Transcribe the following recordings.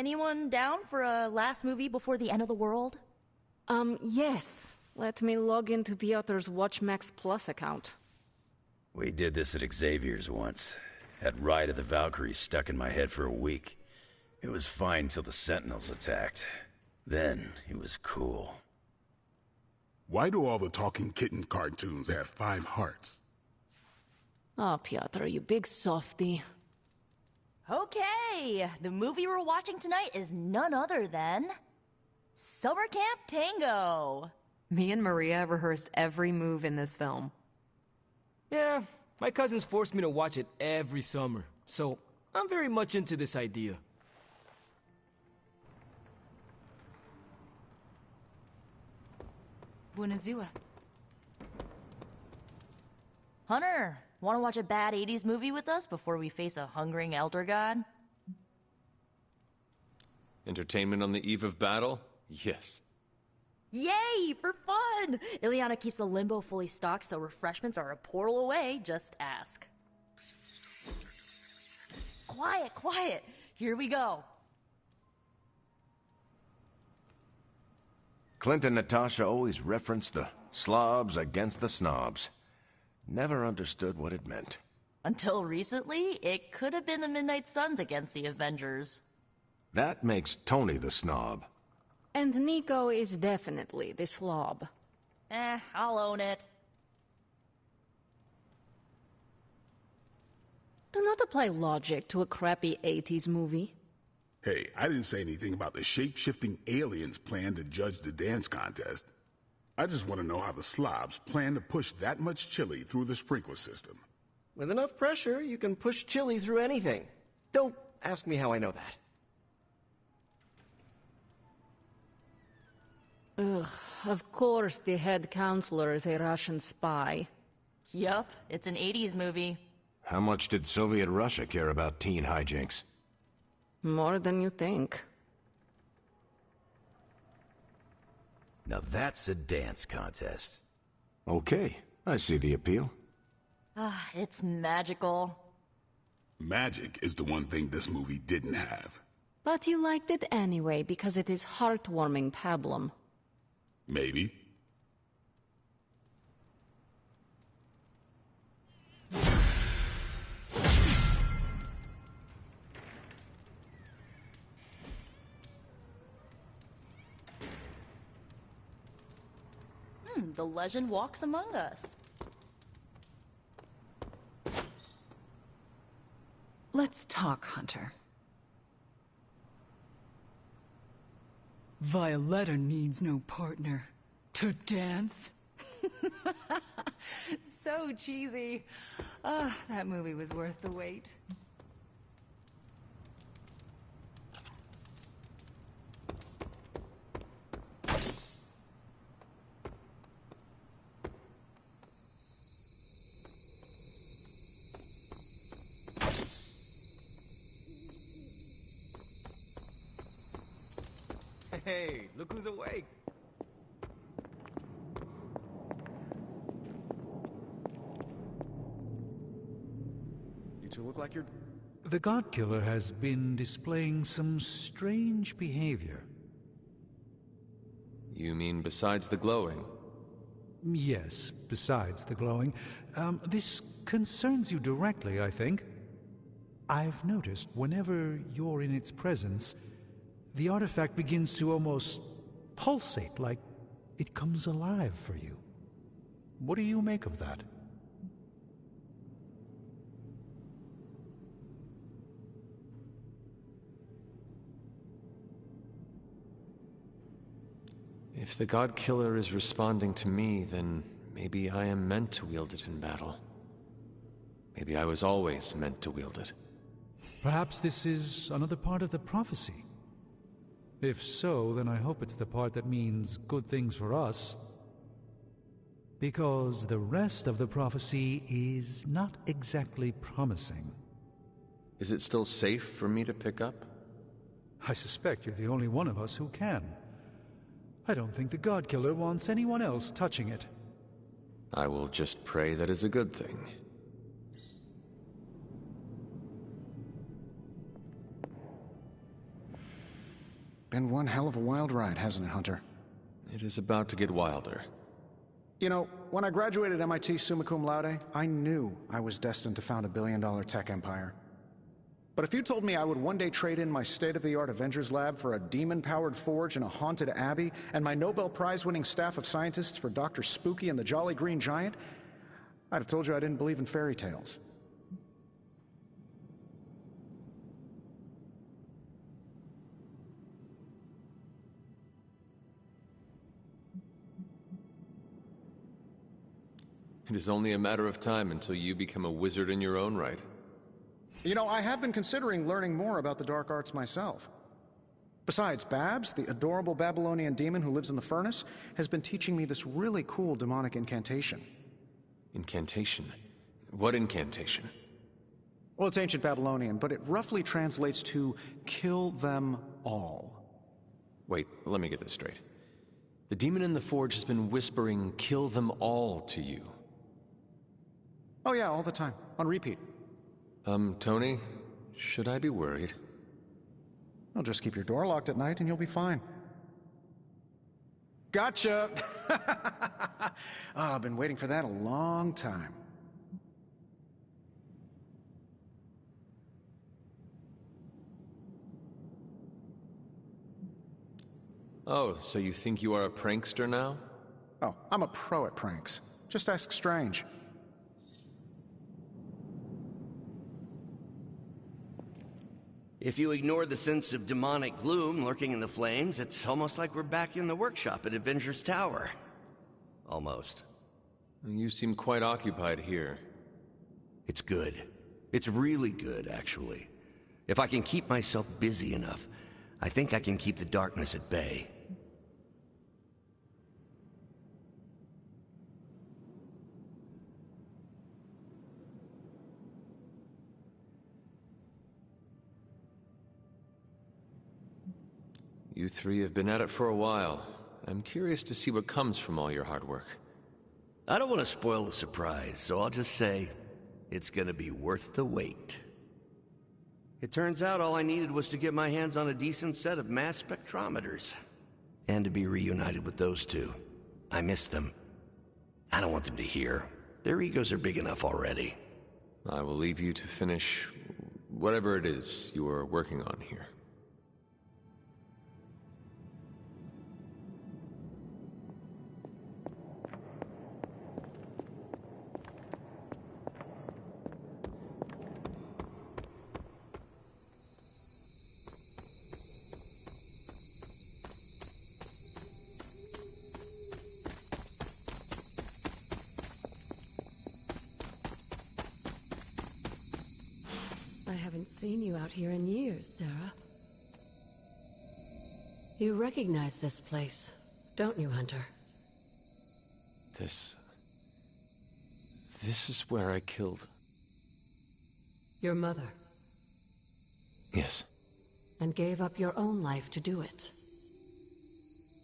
Anyone down for a last movie before the end of the world? Yes. Let me log into Piotr's WatchMax Plus account. We did this at Xavier's once. Had Ride of the Valkyries stuck in my head for a week. It was fine till the Sentinels attacked. Then, it was cool. Why do all the talking kitten cartoons have 5 hearts? Oh, Piotr, you big softy. Okay, the movie we're watching tonight is none other than... Summer Camp Tango! Me and Maria rehearsed every move in this film. Yeah, my cousins forced me to watch it every summer, so I'm very much into this idea. Bună ziua. Hunter, want to watch a bad 80s movie with us before we face a hungering elder god? Entertainment on the eve of battle? Yes. Yay, for fun! Ileana keeps the limbo fully stocked, so refreshments are a portal away, just ask. Quiet, quiet. Here we go. Clint and Natasha always referenced the slobs against the snobs. Never understood what it meant. Until recently, it could have been the Midnight Suns against the Avengers. That makes Tony the snob. And Nico is definitely the slob. I'll own it. Do not apply logic to a crappy 80s movie. Hey, I didn't say anything about the shape-shifting aliens plan to judge the dance contest. I just want to know how the slobs plan to push that much chili through the sprinkler system. With enough pressure, you can push chili through anything. Don't ask me how I know that. Ugh, of course the head counselor is a Russian spy. Yup, it's an 80s movie. How much did Soviet Russia care about teen hijinks? More than you think. Now that's a dance contest. Okay, I see the appeal. It's magical. Magic is the one thing this movie didn't have. But you liked it anyway because it is heartwarming pablum. Maybe. The legend walks among us. Let's talk, Hunter. Violetta needs no partner to dance. So cheesy. That movie was worth the wait. Hey, look who's awake. You two look like you're... The God Killer has been displaying some strange behavior. You mean besides the glowing? Yes, besides the glowing. This concerns you directly, I think. I've noticed whenever you're in its presence, the artifact begins to almost pulsate, like it comes alive for you. What do you make of that? If the God Killer is responding to me, then maybe I am meant to wield it in battle. Maybe I was always meant to wield it. Perhaps this is another part of the prophecy. If so, then I hope it's the part that means good things for us. Because the rest of the prophecy is not exactly promising. Is it still safe for me to pick up? I suspect you're the only one of us who can. I don't think the God Killer wants anyone else touching it. I will just pray that is a good thing. Been one hell of a wild ride, hasn't it, Hunter? It is about to get wilder. You know, when I graduated MIT summa cum laude, I knew I was destined to found a billion-dollar tech empire. But if you told me I would one day trade in my state-of-the-art Avengers lab for a demon-powered forge in a haunted abbey, and my Nobel Prize-winning staff of scientists for Dr. Spooky and the Jolly Green Giant, I'd have told you I didn't believe in fairy tales. It is only a matter of time until you become a wizard in your own right. You know, I have been considering learning more about the dark arts myself. Besides, Babs, the adorable Babylonian demon who lives in the furnace, has been teaching me this really cool demonic incantation. Incantation? What incantation? Well, it's ancient Babylonian, but it roughly translates to kill them all. Wait, let me get this straight. The demon in the forge has been whispering, "Kill them all," to you. Oh yeah, all the time, on repeat. Tony, should I be worried? Well, just keep your door locked at night and you'll be fine. Gotcha! I've been waiting for that a long time. Oh, so you think you are a prankster now? Oh, I'm a pro at pranks. Just ask Strange. If you ignore the sense of demonic gloom lurking in the flames, it's almost like we're back in the workshop at Avengers Tower. Almost. You seem quite occupied here. It's good. It's really good, actually. If I can keep myself busy enough, I think I can keep the darkness at bay. You three have been at it for a while. I'm curious to see what comes from all your hard work. I don't want to spoil the surprise, so I'll just say it's gonna be worth the wait. It turns out all I needed was to get my hands on a decent set of mass spectrometers. And to be reunited with those two. I miss them. I don't want them to hear. Their egos are big enough already. I will leave you to finish whatever it is you are working on here. I haven't seen you out here in years, Sarah. You recognize this place, don't you, Hunter? This is where I killed... Your mother. Yes. And gave up your own life to do it.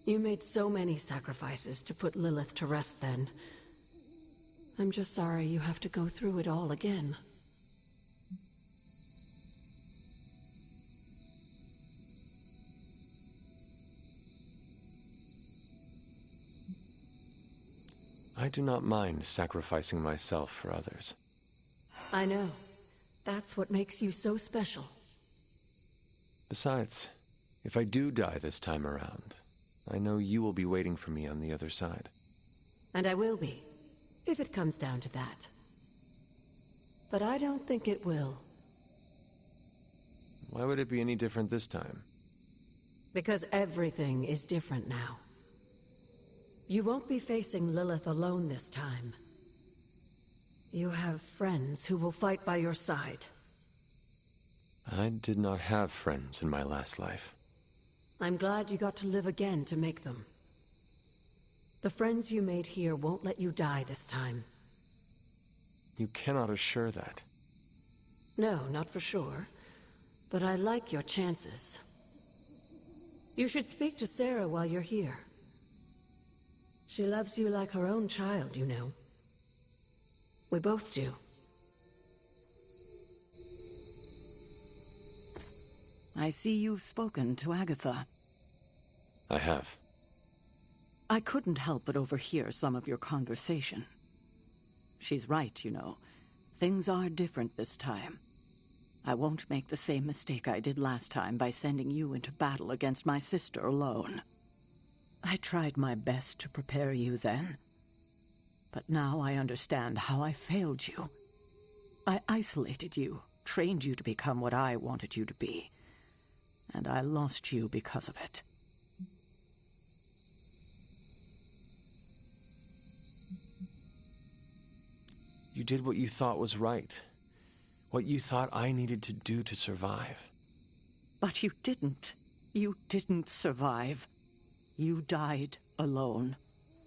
You made so many sacrifices to put Lilith to rest then. I'm just sorry you have to go through it all again. I do not mind sacrificing myself for others. I know. That's what makes you so special. Besides, if I do die this time around, I know you will be waiting for me on the other side. And I will be, if it comes down to that. But I don't think it will. Why would it be any different this time? Because everything is different now. You won't be facing Lilith alone this time. You have friends who will fight by your side. I did not have friends in my last life. I'm glad you got to live again to make them. The friends you made here won't let you die this time. You cannot assure that. No, not for sure. But I like your chances. You should speak to Sarah while you're here. She loves you like her own child, you know. We both do. I see you've spoken to Agatha. I have. I couldn't help but overhear some of your conversation. She's right, you know. Things are different this time. I won't make the same mistake I did last time by sending you into battle against my sister alone. I tried my best to prepare you then, but now I understand how I failed you. I isolated you, trained you to become what I wanted you to be, and I lost you because of it. You did what you thought was right. What you thought I needed to do to survive. But you didn't. You didn't survive. You died alone.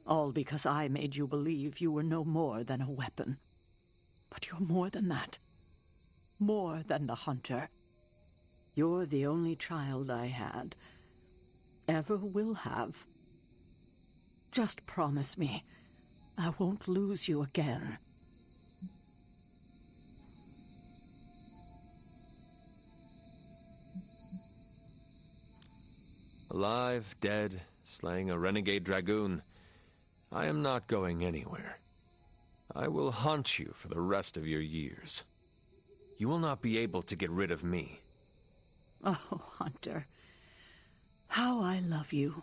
All because I made you believe you were no more than a weapon. But you're more than that. More than the hunter. You're the only child I had. Ever will have. Just promise me I won't lose you again. Alive, dead, slaying a renegade dragoon. I am not going anywhere. I will haunt you for the rest of your years. You will not be able to get rid of me. Oh, Hunter. How I love you.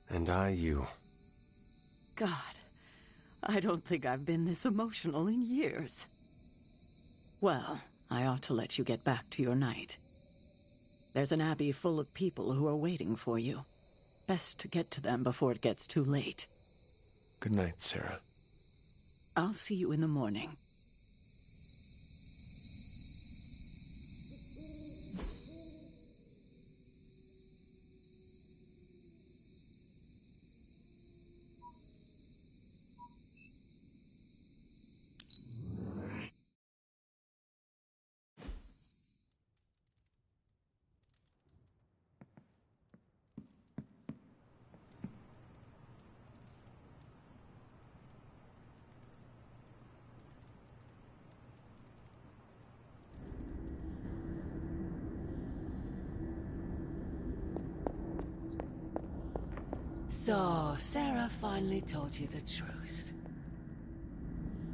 And I you. God, I don't think I've been this emotional in years. Well, I ought to let you get back to your night. There's an abbey full of people who are waiting for you. Best to get to them before it gets too late. Good night, Sarah. I'll see you in the morning. So, Sarah finally told you the truth.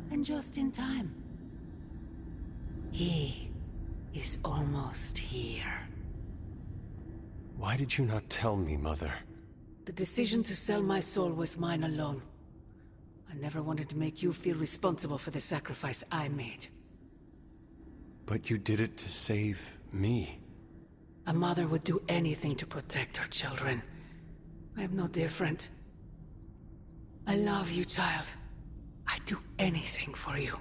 And just in time. He is almost here. Why did you not tell me, Mother? The decision to sell my soul was mine alone. I never wanted to make you feel responsible for the sacrifice I made. But you did it to save me. A mother would do anything to protect her children. I am no different. I love you, child. I'd do anything for you.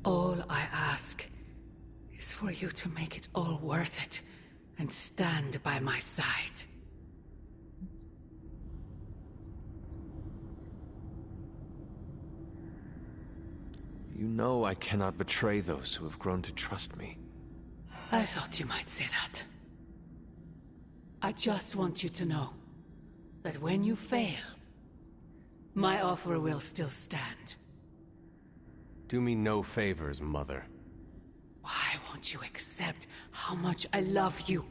All I ask is for you to make it all worth it and stand by my side. You know I cannot betray those who have grown to trust me. I thought you might say that. I just want you to know that when you fail, my offer will still stand. Do me no favors, Mother. Why won't you accept how much I love you?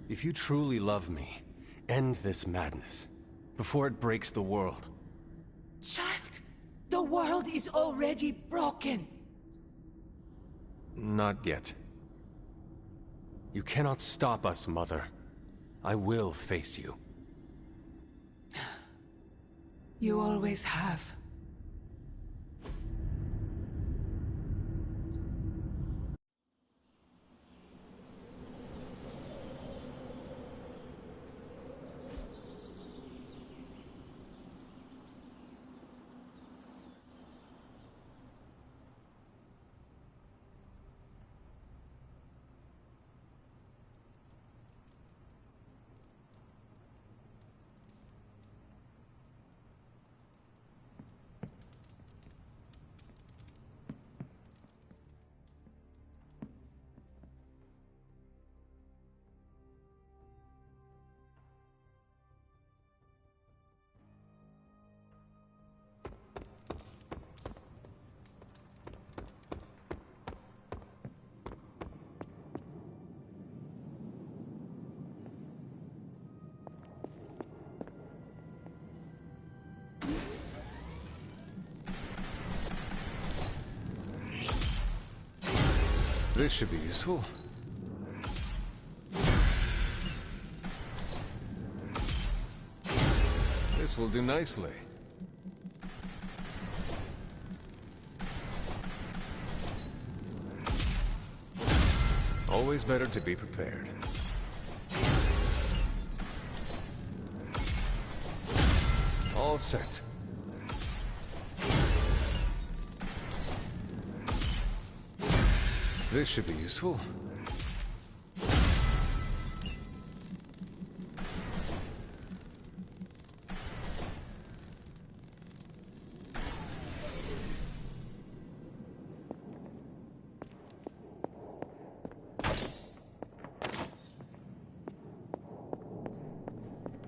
If you truly love me, end this madness, before it breaks the world. Child, the world is already broken. Not yet. You cannot stop us, Mother. I will face you. You always have. This should be useful. This will do nicely. Always better to be prepared. All set. This should be useful.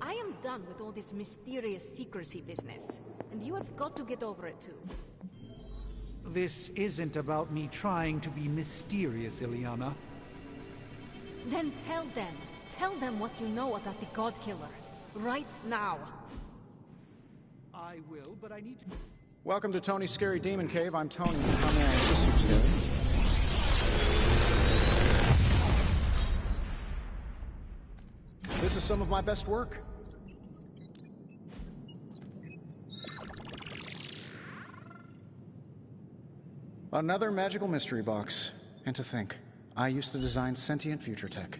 I am done with all this mysterious secrecy business, and you have got to get over it too. This isn't about me trying to be mysterious, Illyana. Then tell them. Tell them what you know about the God Killer. Right now. I will, but I need to... Welcome to Tony's Scary Demon Cave. I'm Tony. How may I assist you today? This is some of my best work. Another magical mystery box. And to think, I used to design sentient future tech.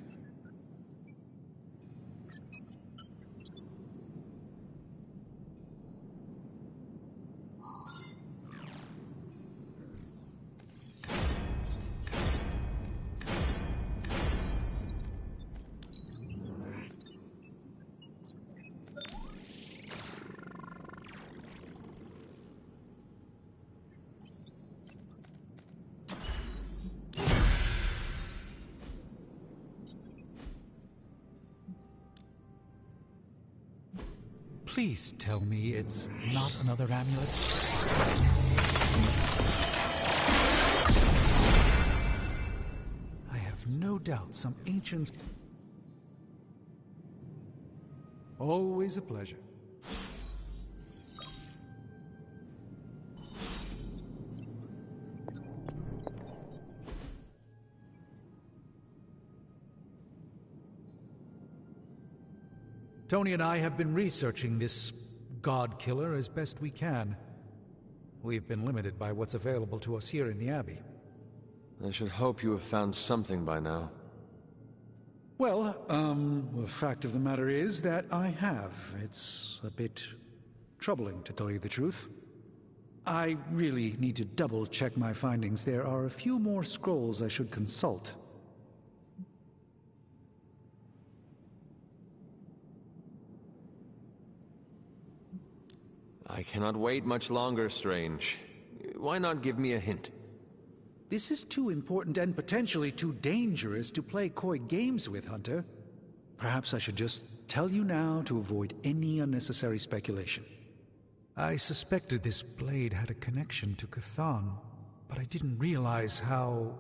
Please tell me it's not another amulet. I have no doubt some ancients... Always a pleasure. Tony and I have been researching this God Killer as best we can. We've been limited by what's available to us here in the Abbey. I should hope you have found something by now. Well, the fact of the matter is that I have. It's a bit troubling, to tell you the truth. I really need to double-check my findings. There are a few more scrolls I should consult. I cannot wait much longer, Strange. Why not give me a hint? This is too important and potentially too dangerous to play coy games with, Hunter. Perhaps I should just tell you now to avoid any unnecessary speculation. I suspected this blade had a connection to Cthon, but I didn't realize how...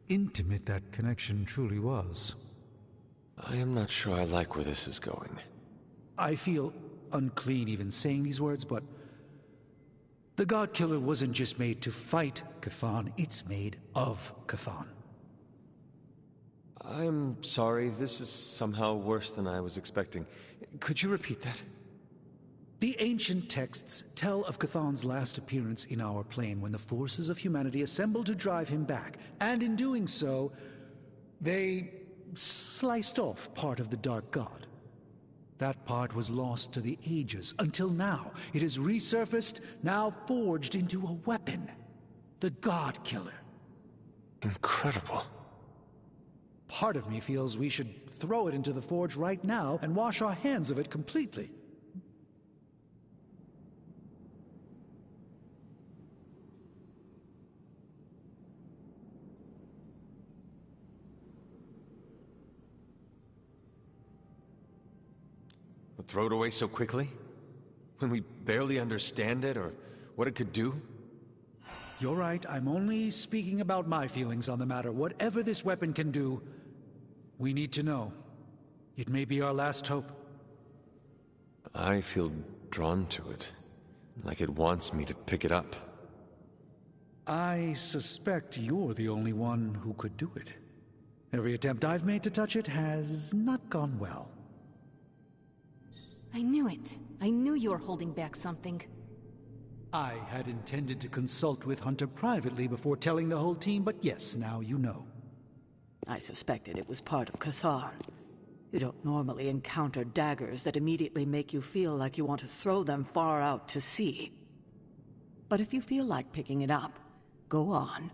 intimate that connection truly was. I am not sure I like where this is going. I feel unclean even saying these words, but the God Killer wasn't just made to fight Cthon, it's made of Cthon. I'm sorry, this is somehow worse than I was expecting. Could you repeat that? The ancient texts tell of Cthon's last appearance in our plane when the forces of humanity assembled to drive him back, and in doing so, they sliced off part of the Dark God. That part was lost to the ages, until now. It has resurfaced, now forged into a weapon. The God Killer. Incredible. Part of me feels we should throw it into the forge right now and wash our hands of it completely. But throw it away so quickly? When we barely understand it or what it could do? You're right, I'm only speaking about my feelings on the matter. Whatever this weapon can do, we need to know. It may be our last hope. I feel drawn to it. Like it wants me to pick it up. I suspect you're the only one who could do it. Every attempt I've made to touch it has not gone well. I knew it. I knew you were holding back something. I had intended to consult with Hunter privately before telling the whole team, but yes, now you know. I suspected it was part of Chthon. You don't normally encounter daggers that immediately make you feel like you want to throw them far out to sea. But if you feel like picking it up, go on.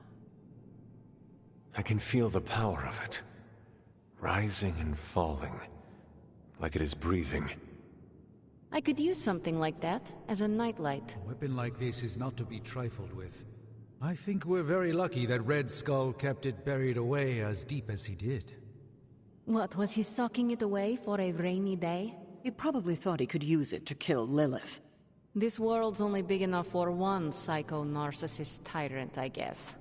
I can feel the power of it. Rising and falling. Like it is breathing. I could use something like that as a nightlight. A weapon like this is not to be trifled with. I think we're very lucky that Red Skull kept it buried away as deep as he did. What, was he socking it away for a rainy day? He probably thought he could use it to kill Lilith. This world's only big enough for one psycho-narcissist tyrant, I guess.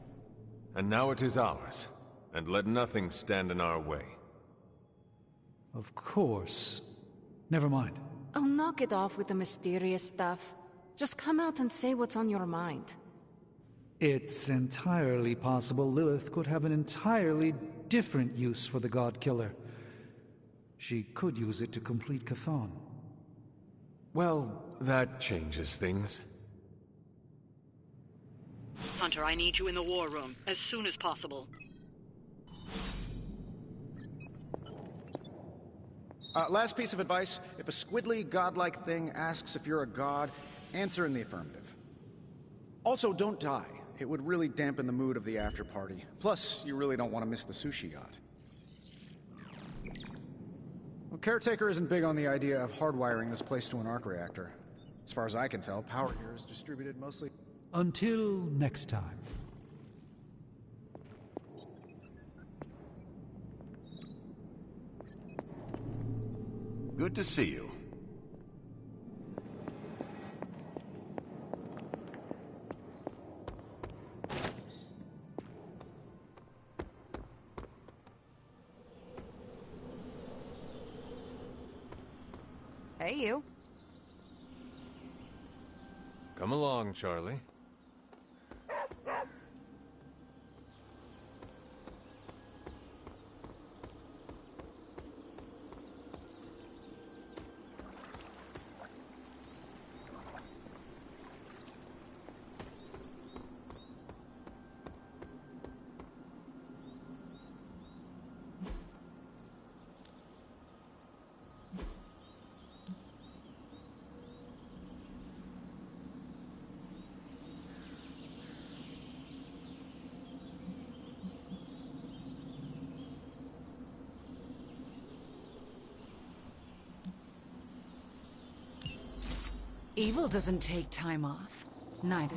And now it is ours. And let nothing stand in our way. Of course. Never mind. Oh, knock it off with the mysterious stuff. Just come out and say what's on your mind. It's entirely possible Lilith could have an entirely different use for the God Killer. She could use it to complete Chthon. Well, that changes things. Hunter, I need you in the war room, as soon as possible. Last piece of advice. If a squiddly, godlike thing asks if you're a god, answer in the affirmative. Also, don't die. It would really dampen the mood of the after-party. Plus, you really don't want to miss the sushi yacht. Well, Caretaker isn't big on the idea of hardwiring this place to an arc reactor. As far as I can tell, power here is distributed mostly... Until next time. Good to see you. Hey, you. Come along, Charlie. Evil doesn't take time off. Neither.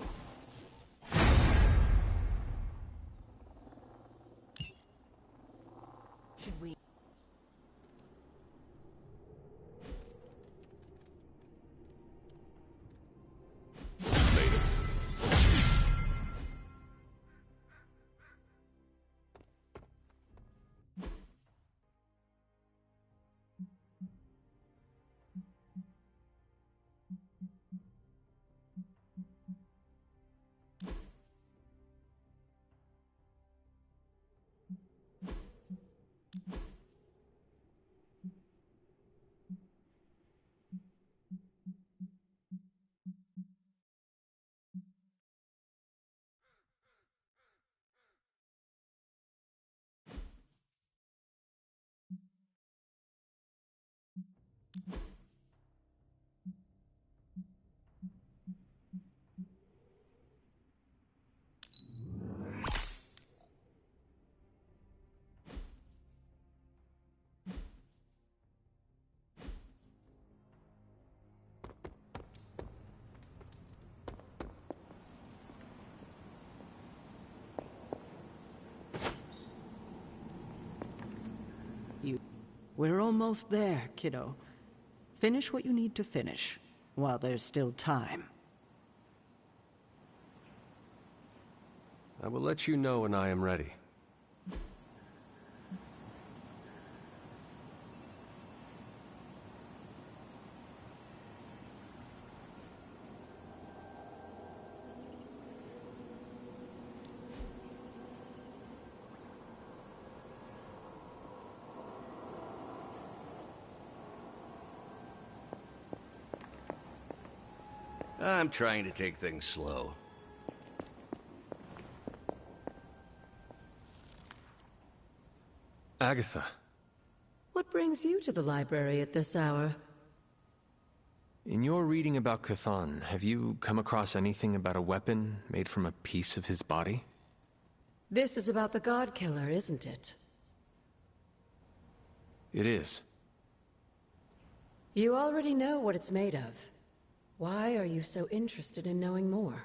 Should we... We're almost there, kiddo. Finish what you need to finish, while there's still time. I will let you know when I am ready. I'm trying to take things slow. Agatha. What brings you to the library at this hour? In your reading about Chthon, have you come across anything about a weapon made from a piece of his body? This is about the God Killer, isn't it? It is. You already know what it's made of. Why are you so interested in knowing more?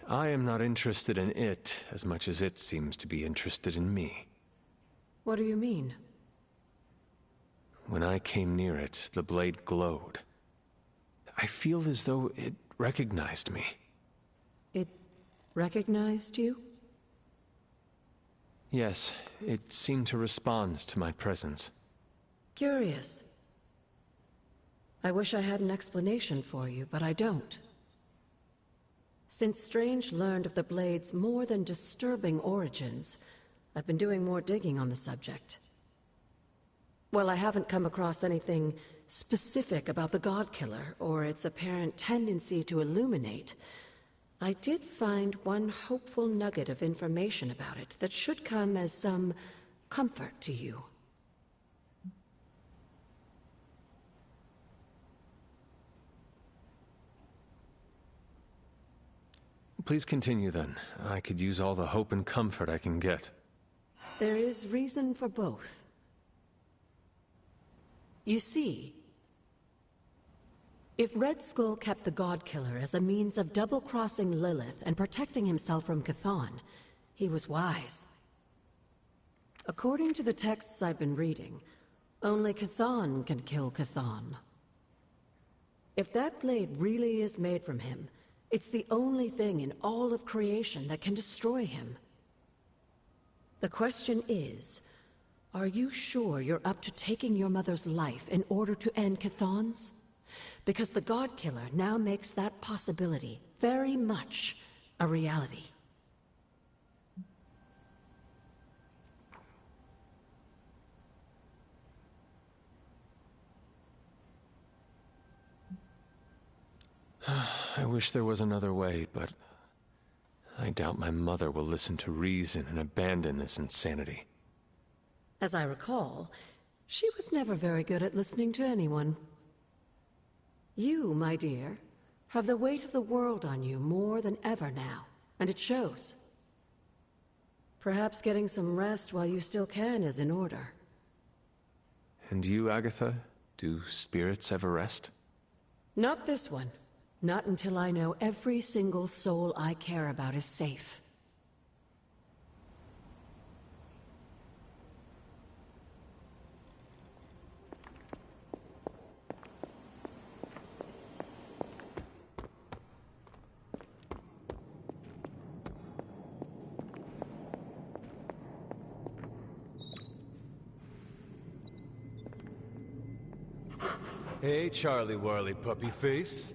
I am not interested in it as much as it seems to be interested in me. What do you mean? When I came near it, the blade glowed. I feel as though it recognized me. It recognized you? Yes, it seemed to respond to my presence. Curious. I wish I had an explanation for you, but I don't. Since Strange learned of the Blade's more than disturbing origins, I've been doing more digging on the subject. While I haven't come across anything specific about the God Killer or its apparent tendency to illuminate, I did find one hopeful nugget of information about it that should come as some comfort to you. Please continue then. I could use all the hope and comfort I can get. There is reason for both. You see, if Red Skull kept the God Killer as a means of double-crossing Lilith and protecting himself from Chthon, he was wise. According to the texts I've been reading, only Chthon can kill Chthon. If that blade really is made from him, it's the only thing in all of creation that can destroy him. The question is, are you sure you're up to taking your mother's life in order to end Chthon's? Because the God Killer now makes that possibility very much a reality. I wish there was another way, but I doubt my mother will listen to reason and abandon this insanity. As I recall, she was never very good at listening to anyone. You, my dear, have the weight of the world on you more than ever now, and it shows. Perhaps getting some rest while you still can is in order. And you, Agatha? Do spirits ever rest? Not this one. Not until I know every single soul I care about is safe. Hey, Charlie Warley puppy face.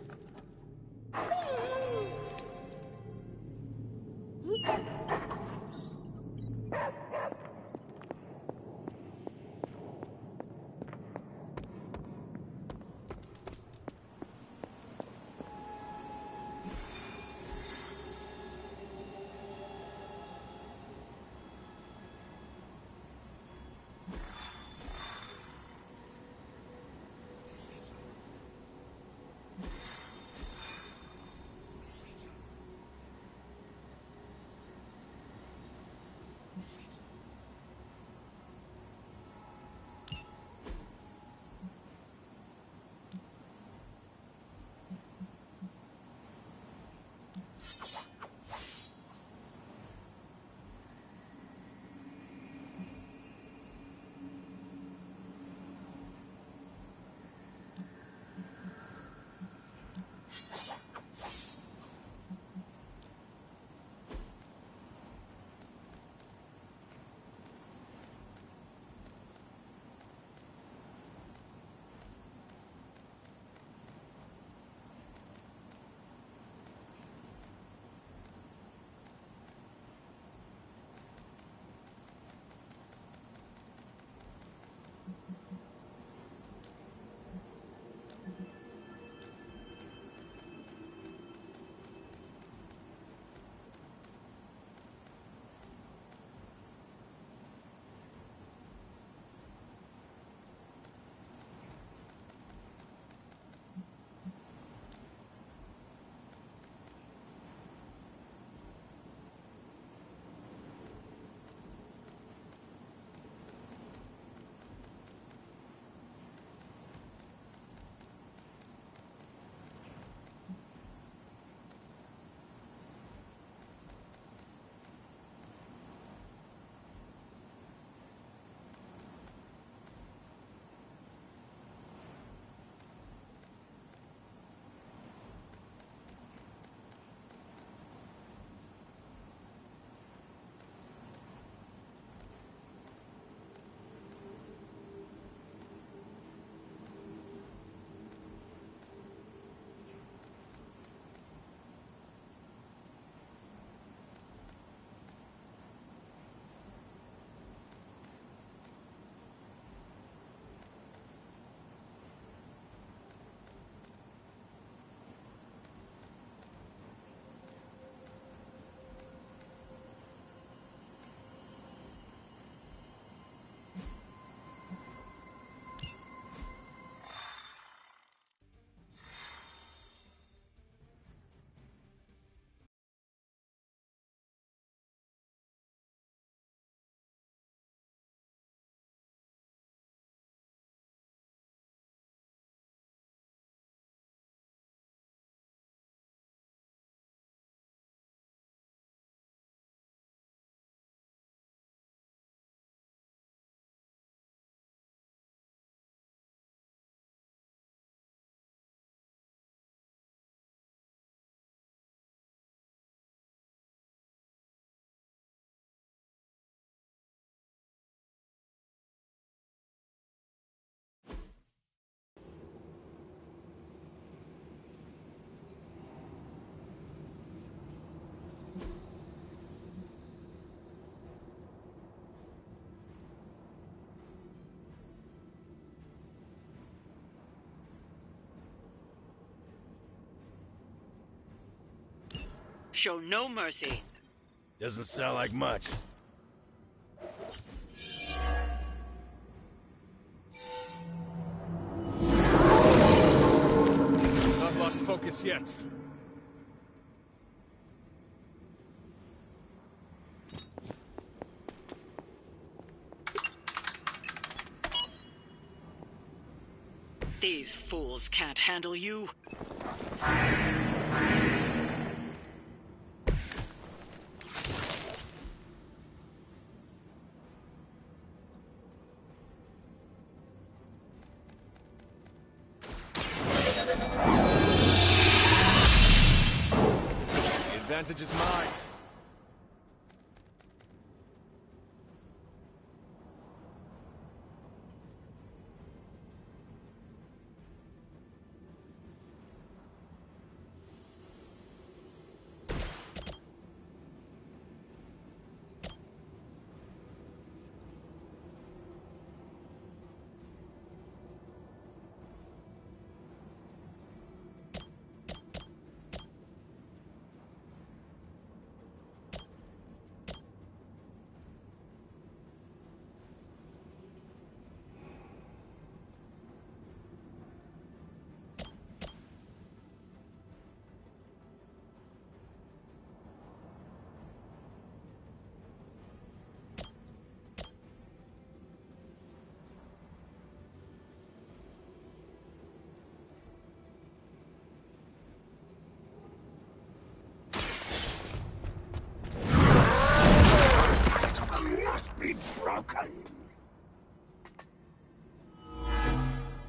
show no mercy. Doesn't sound like much. Not lost focus yet. These fools can't handle you. The advantage is mine.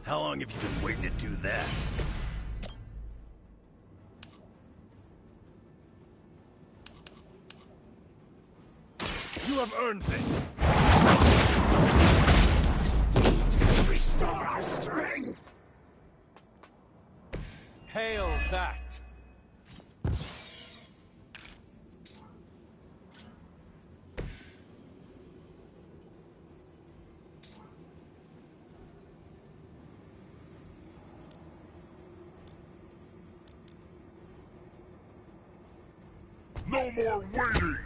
How long have you been waiting to do that? You have earned this. Restore our strength! Hail that. No more waiting!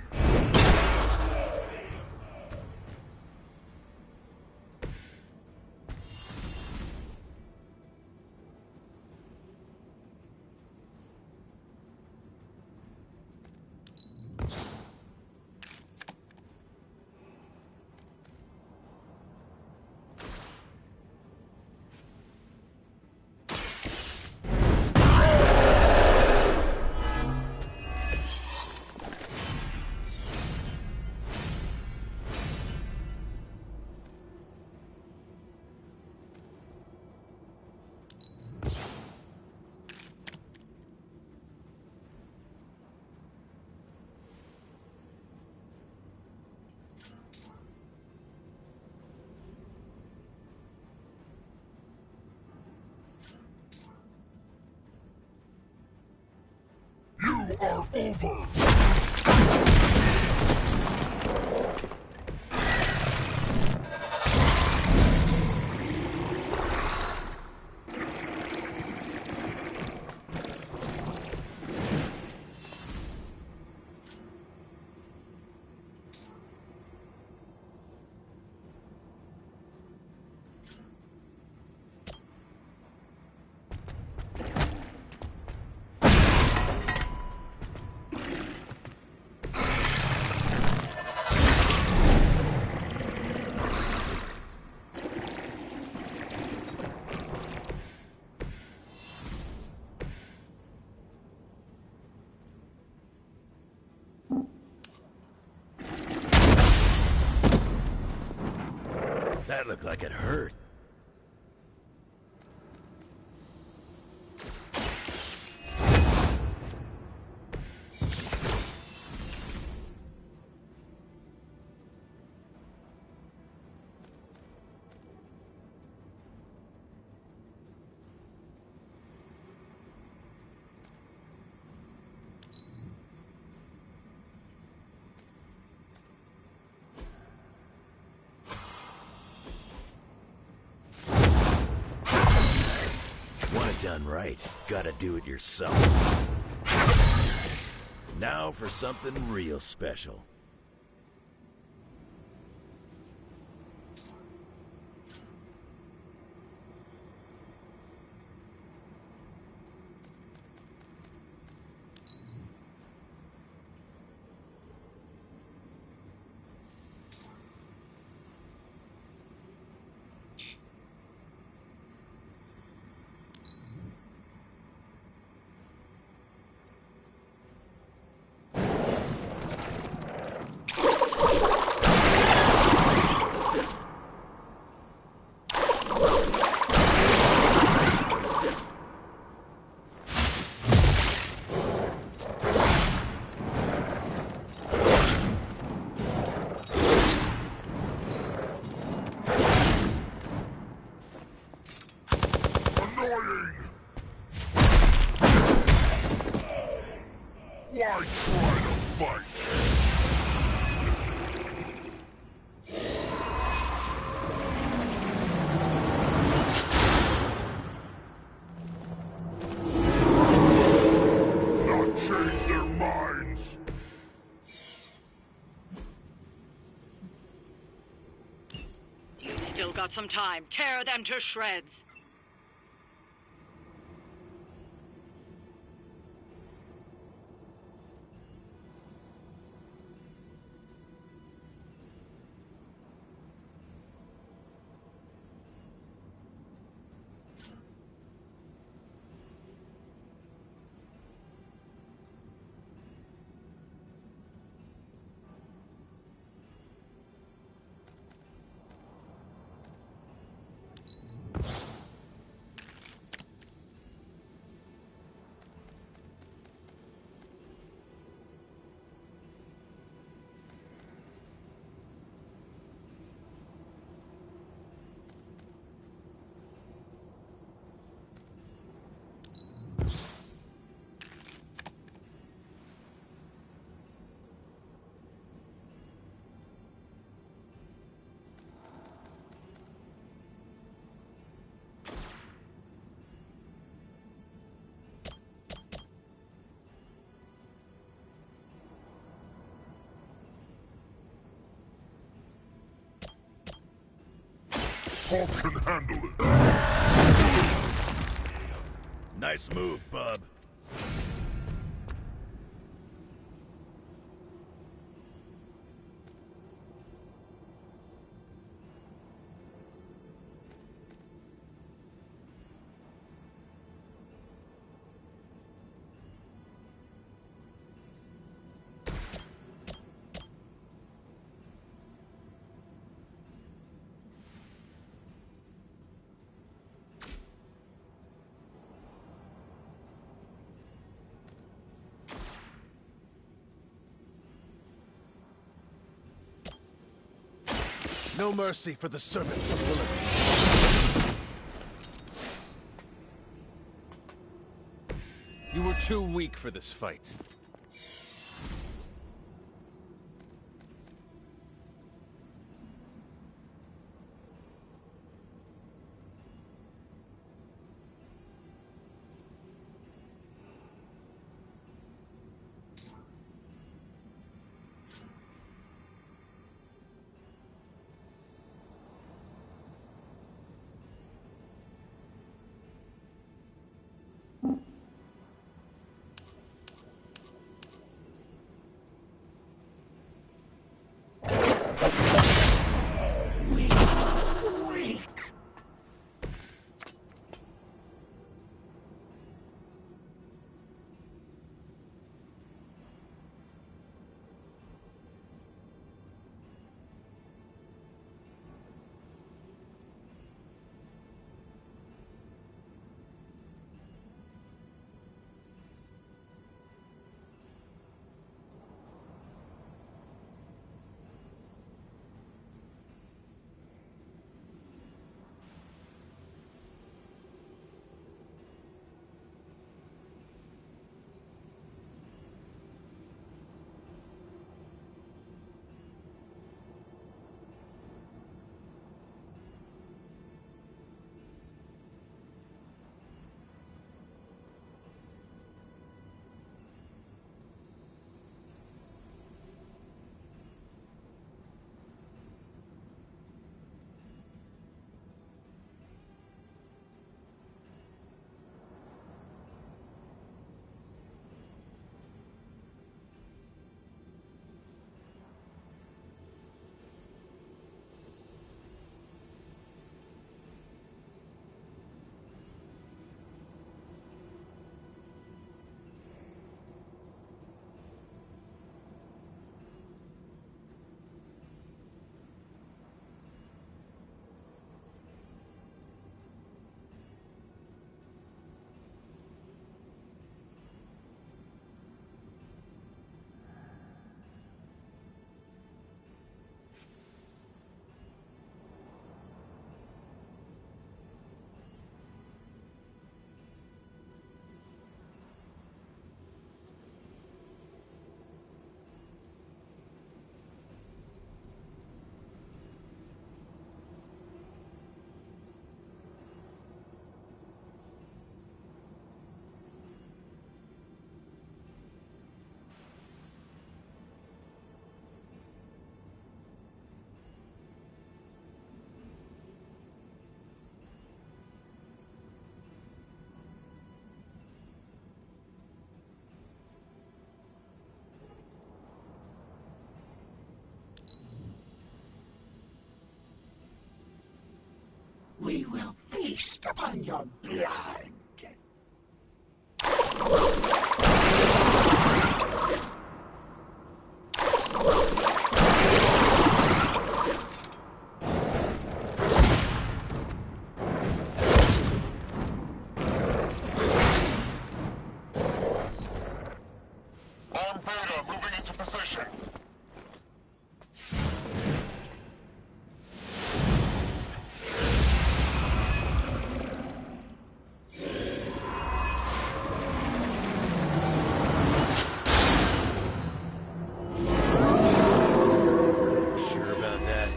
You are over! That looked like it hurt. Want it done right, gotta do it yourself. Now for something real special. Why try to fight? Not change their minds. You've still got some time. Tear them to shreds. Hulk can handle it. Nice move, bub. No mercy for the servants of Willoughby. You were too weak for this fight. on your blood. On Beta, moving into position. Sure about that?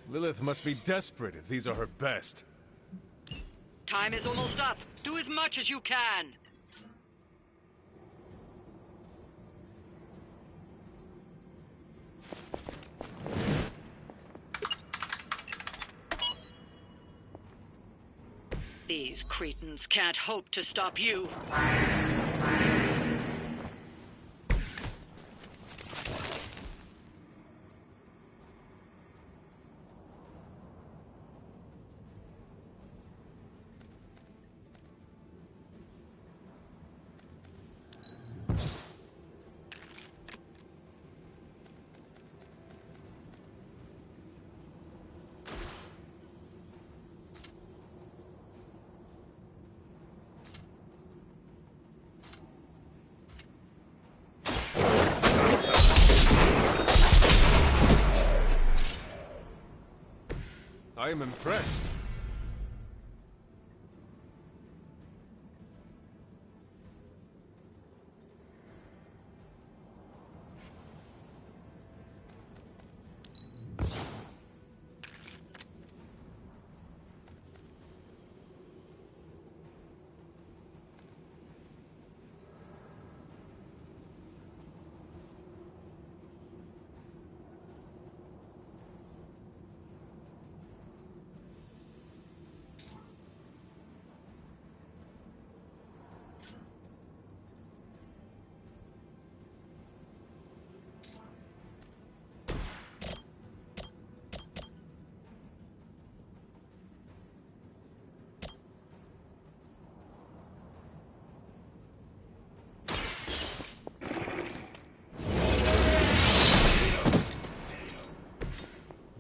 Lilith must be desperate if these are her best. Time is almost up. Do as much as you can. These cretins can't hope to stop you. I am impressed.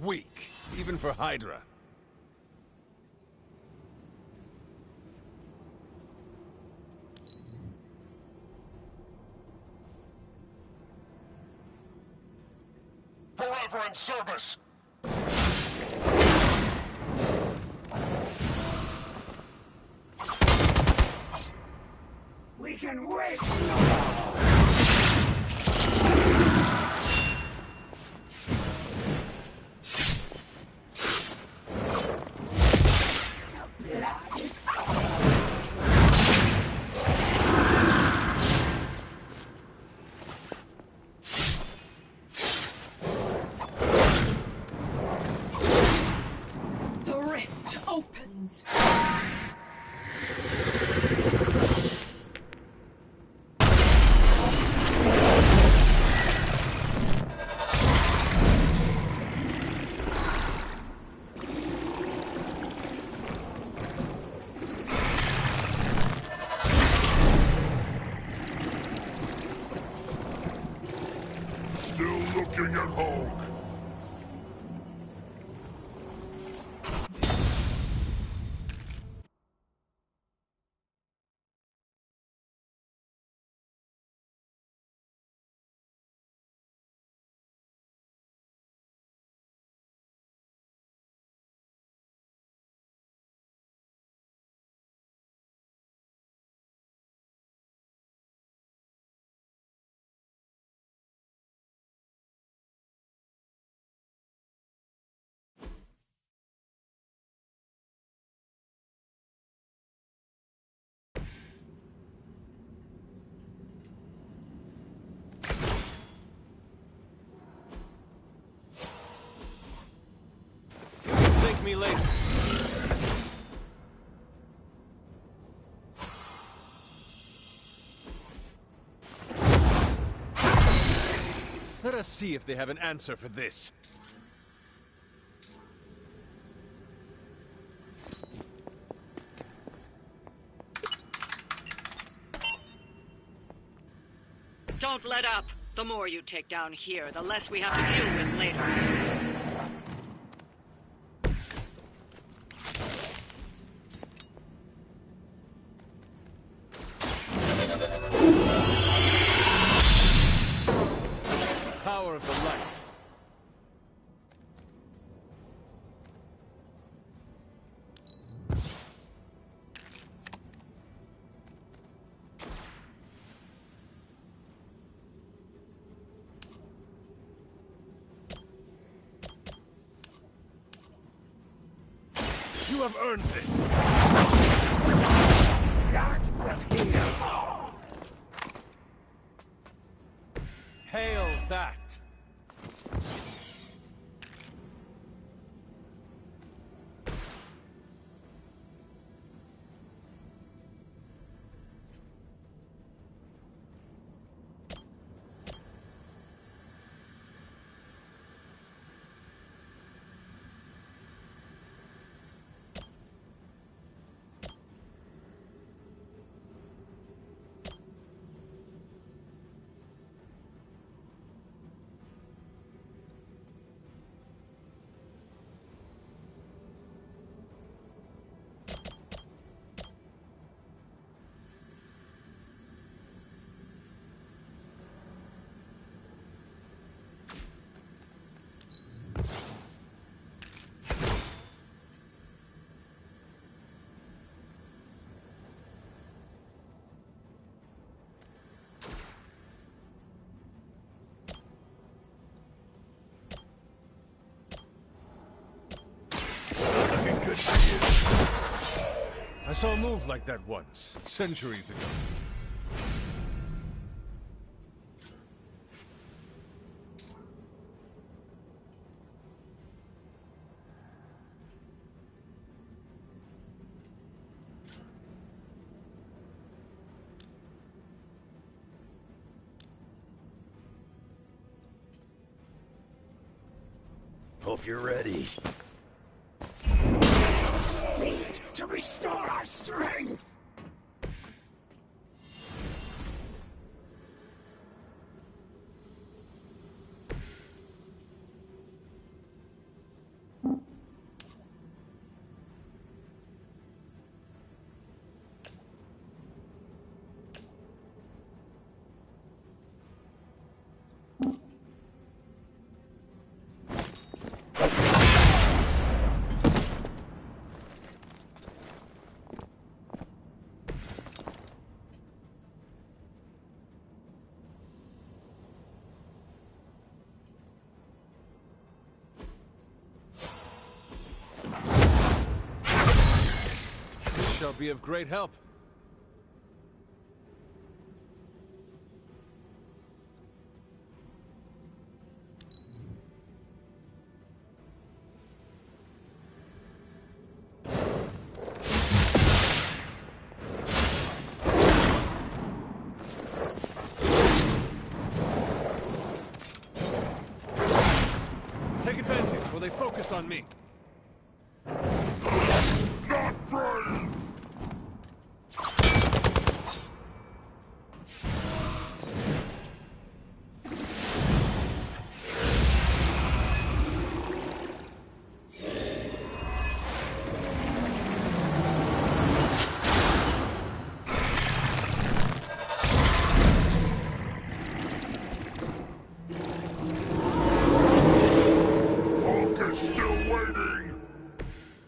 Weak, even for Hydra. Forever in service. We can wait. The rift opens. Still looking at Hulk. Thank me later. Let us see if they have an answer for this. Don't let up. The more you take down here, the less we have to deal with later. Power of the light. You have earned this. Hail that. Good for you. I saw a move like that once, centuries ago. Hope you're ready. Need to restore our strength! Shall be of great help. Take advantage while they focus on me. Not brave! Still waiting!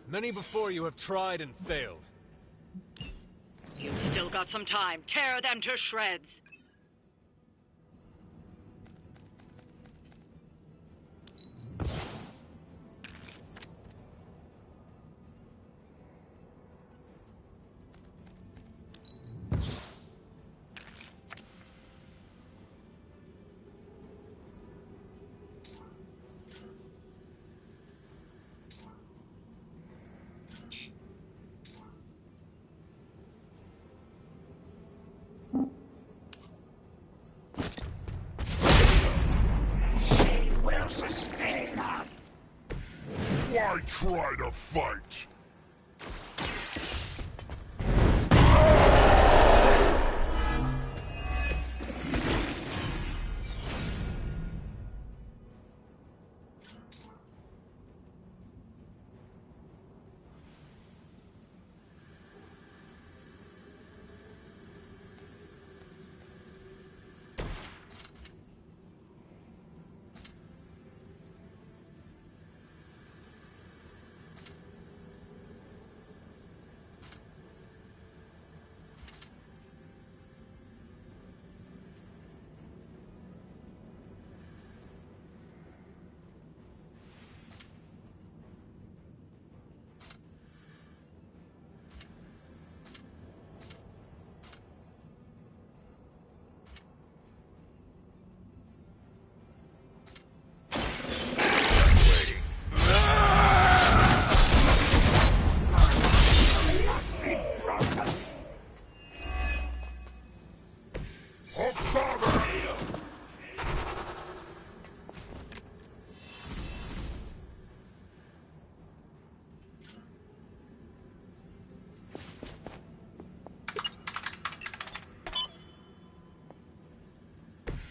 Many before you have tried and failed. You've still got some time. Tear them to shreds. Will sustain us! Why try to fight?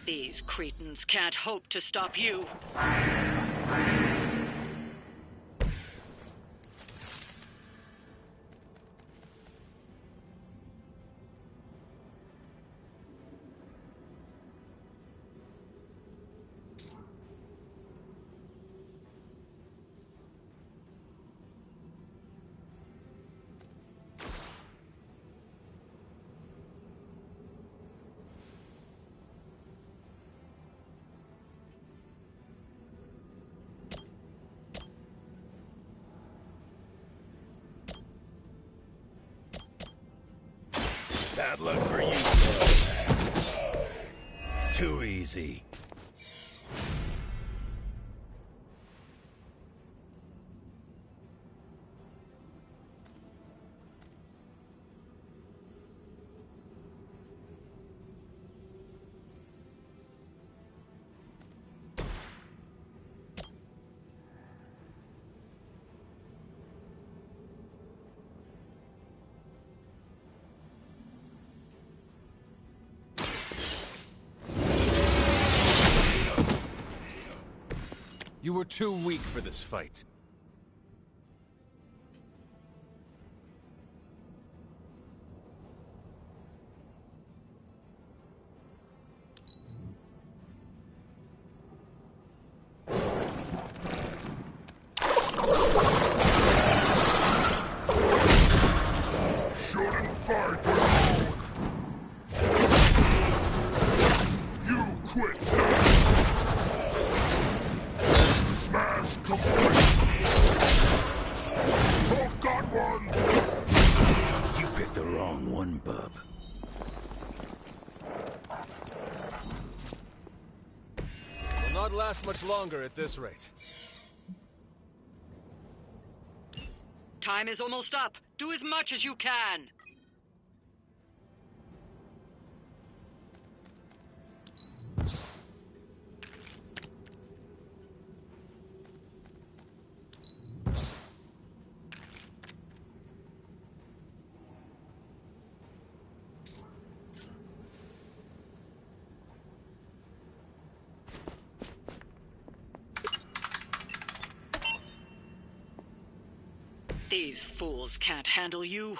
These cretins can't hope to stop you. Bad luck for you, bro. Too easy. You were too weak for this fight. Shouldn't fight. You quit now. Smash complete. Oh, got one. You picked the wrong one, bub. Will not last much longer at this rate. Time is almost up. Do as much as you can. These fools can't handle you.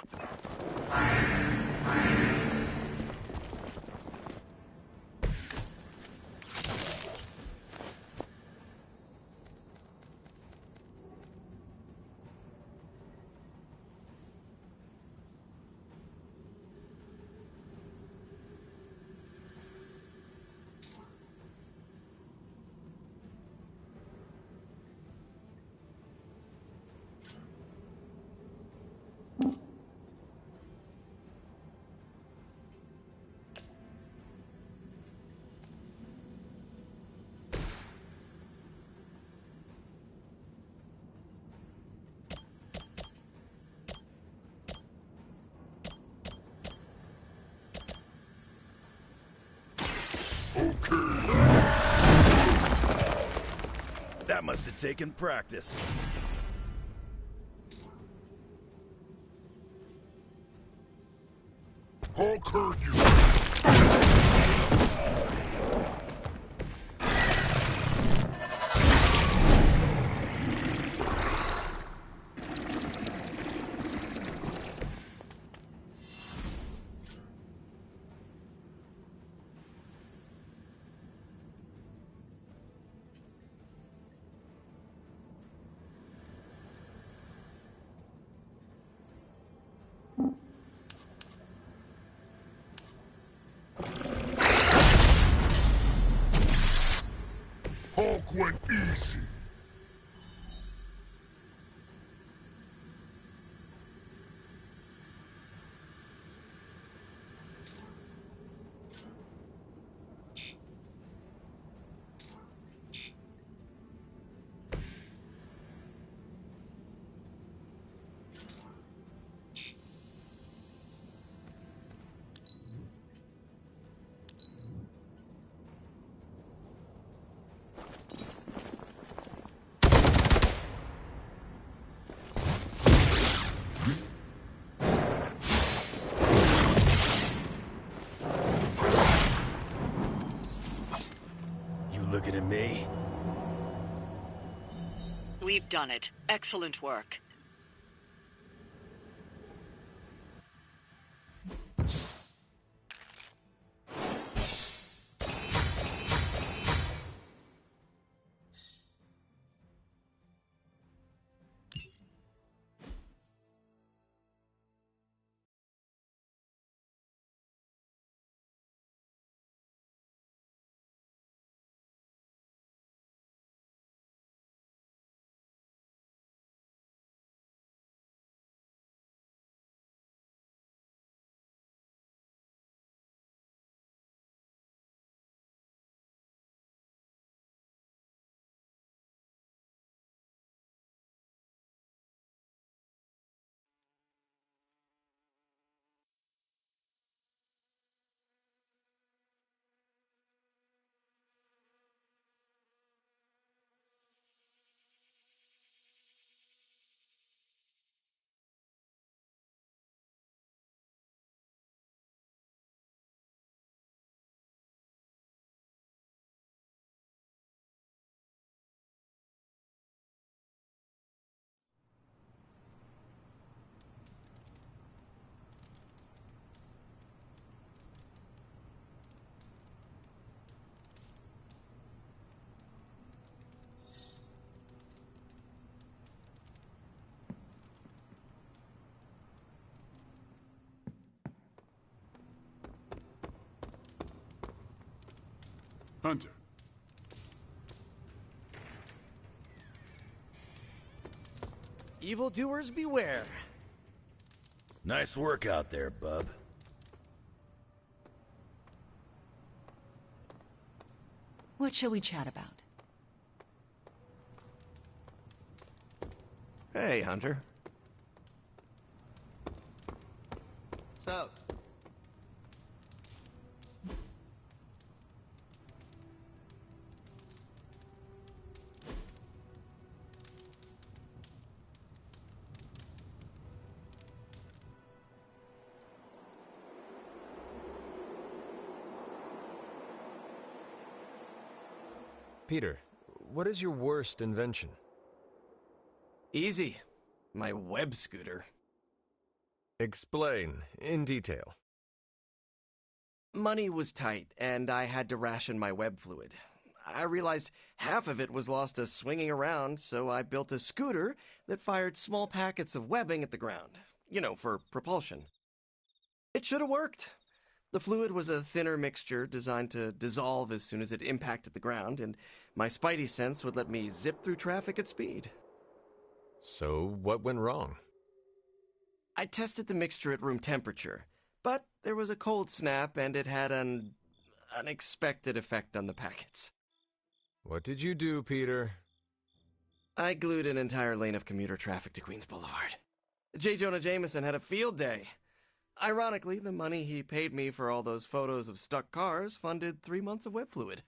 That must have taken practice. Hulk heard you. Hulk went easy. looking at me? We've done it. Excellent work. Hunter. Evildoers beware. Nice work out there, bub. What shall we chat about? Hey, Hunter. What's up? Peter, what is your worst invention? Easy. My web scooter. Explain, in detail. Money was tight, and I had to ration my web fluid. I realized half of it was lost to swinging around, so I built a scooter that fired small packets of webbing at the ground. You know, for propulsion. It should have worked. The fluid was a thinner mixture designed to dissolve as soon as it impacted the ground, and my spidey sense would let me zip through traffic at speed. So, what went wrong? I tested the mixture at room temperature, but there was a cold snap and it had an unexpected effect on the packets. What did you do, Peter? I glued an entire lane of commuter traffic to Queens Boulevard. J. Jonah Jameson had a field day. Ironically, the money he paid me for all those photos of stuck cars funded 3 months of web fluid.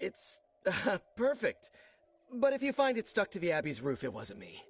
It's perfect. But if you find it stuck to the Abbey's roof, it wasn't me.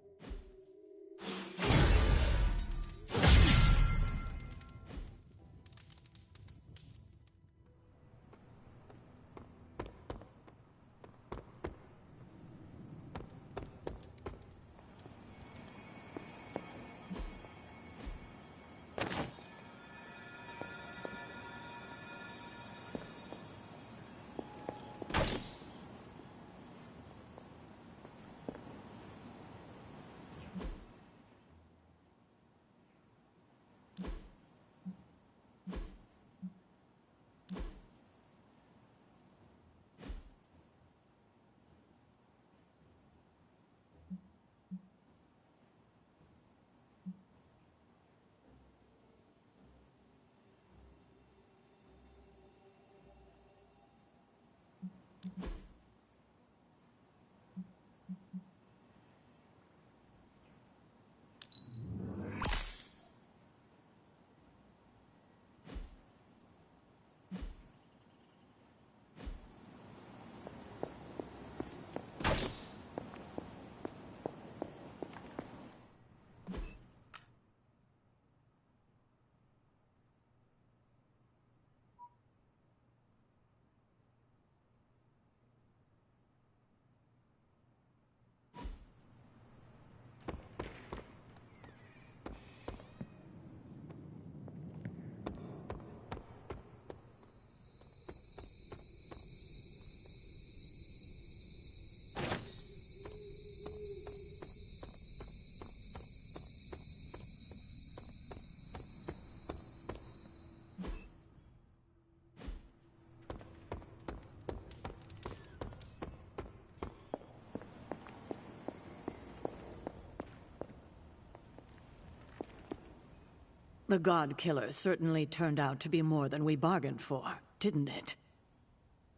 The God Killer certainly turned out to be more than we bargained for, didn't it?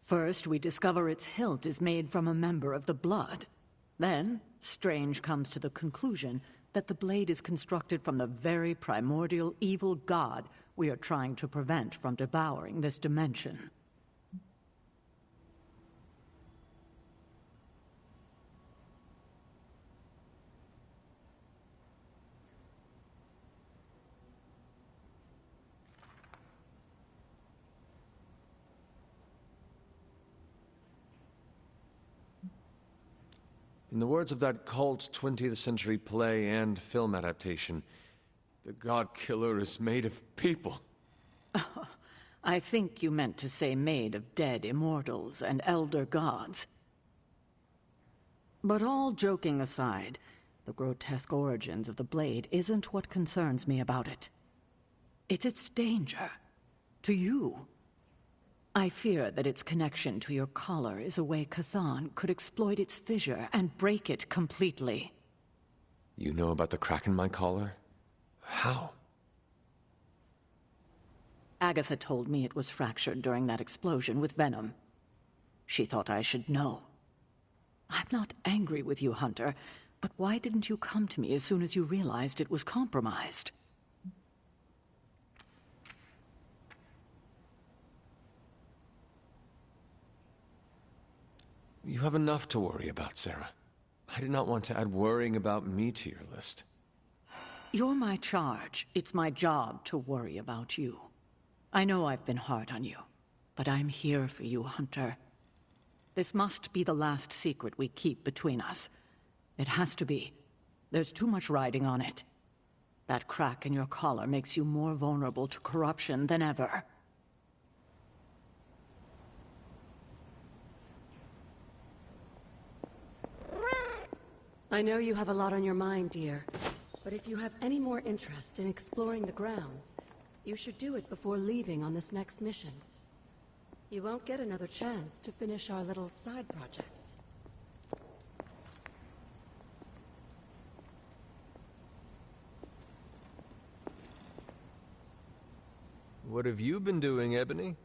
First, we discover its hilt is made from a member of the Blood. Then, Strange comes to the conclusion that the blade is constructed from the very primordial evil god we are trying to prevent from devouring this dimension. In the words of that cult 20th century play and film adaptation, the God Killer is made of people. I think you meant to say made of dead immortals and elder gods. But all joking aside, the grotesque origins of the blade isn't what concerns me about it. It's its danger. To you. I fear that its connection to your collar is a way Chthon could exploit its fissure and break it completely. You know about the crack in my collar? How? Agatha told me it was fractured during that explosion with Venom. She thought I should know. I'm not angry with you, Hunter, but why didn't you come to me as soon as you realized it was compromised? You have enough to worry about, Sarah. I did not want to add worrying about me to your list. You're my charge. It's my job to worry about you. I know I've been hard on you, but I'm here for you, Hunter. This must be the last secret we keep between us. It has to be. There's too much riding on it. That crack in your collar makes you more vulnerable to corruption than ever. I know you have a lot on your mind, dear. But if you have any more interest in exploring the grounds, you should do it before leaving on this next mission. You won't get another chance to finish our little side projects. What have you been doing, Ebony?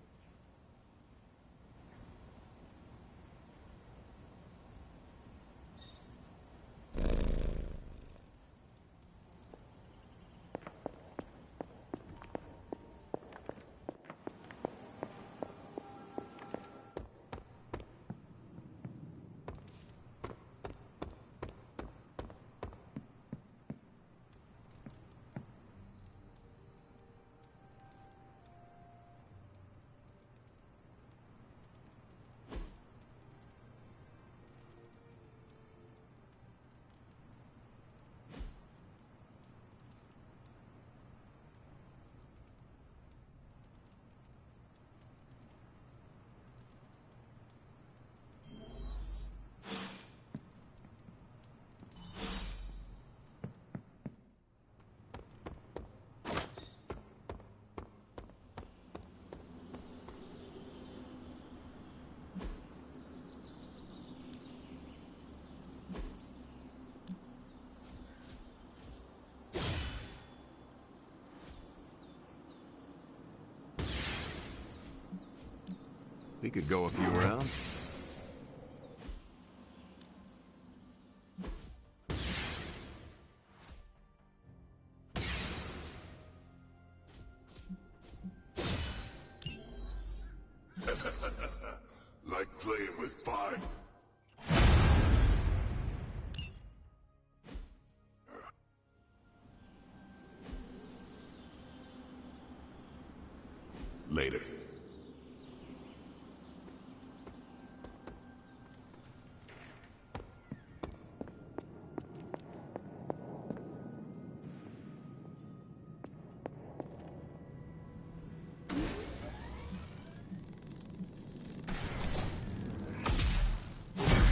We could go a few rounds. Like playing with fire. Later.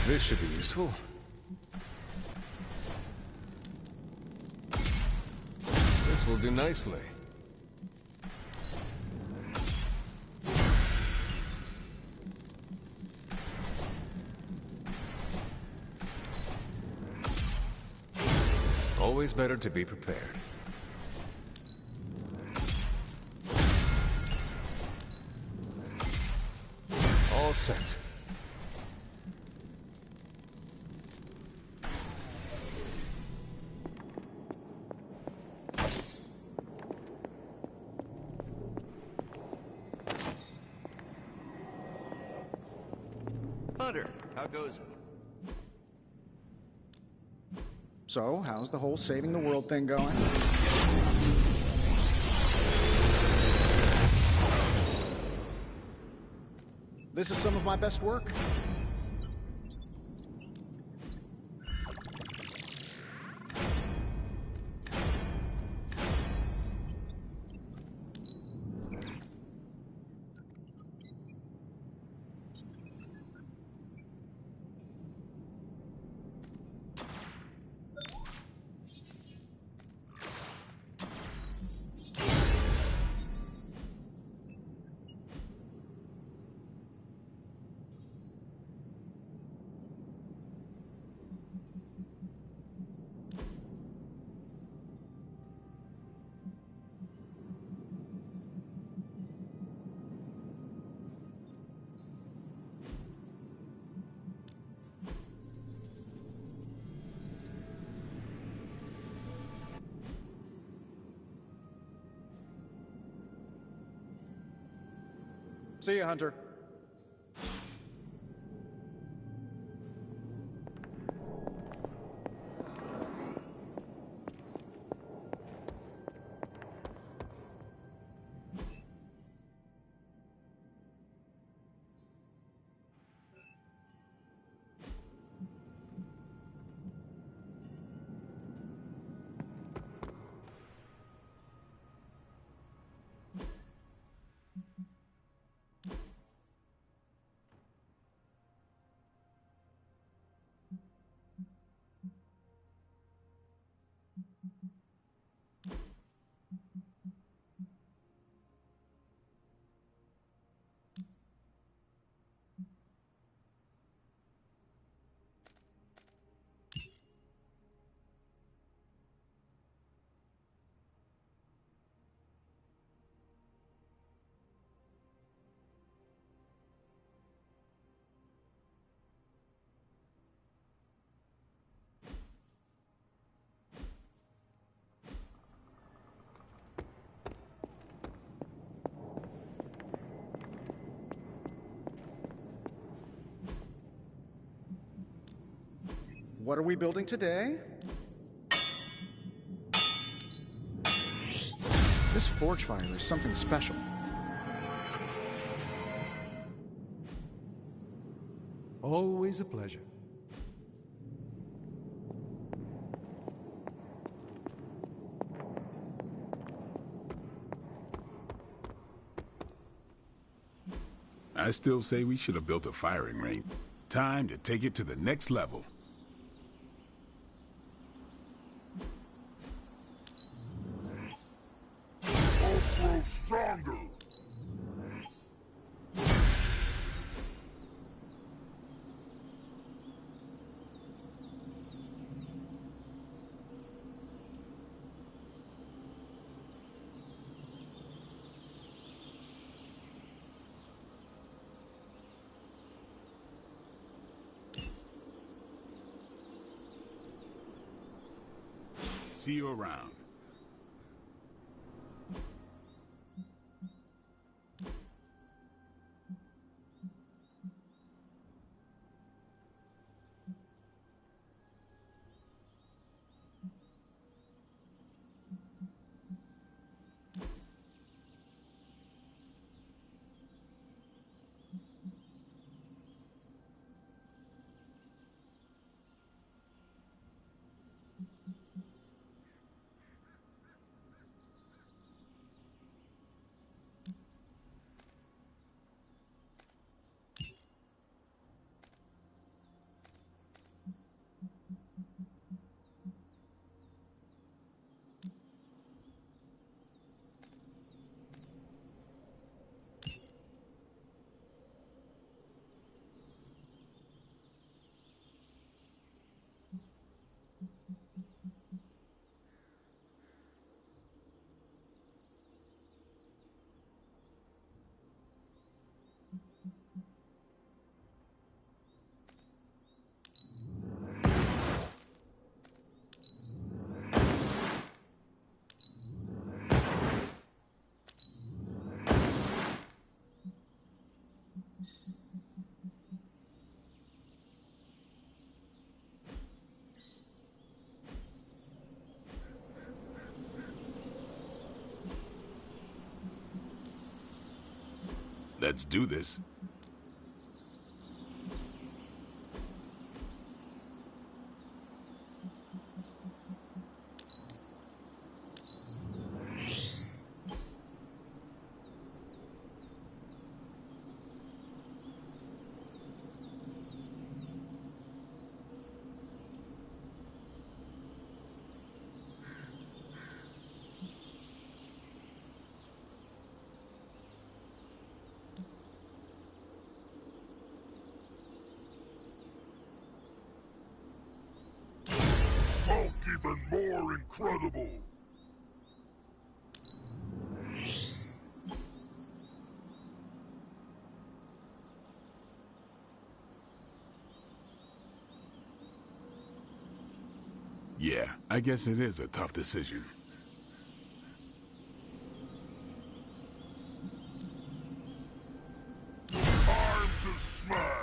This should be useful. This will do nicely. Always better to be prepared. All set. Hunter, how goes it? So, how's the whole saving the world thing going? This is some of my best work. See ya, Hunter. What are we building today? This forge fire is something special. Always a pleasure. I still say we should have built a firing range. Time to take it to the next level. Grow stronger! See you around. Let's do this. Talk even more incredible! Yeah, I guess it is a tough decision. Time to smash!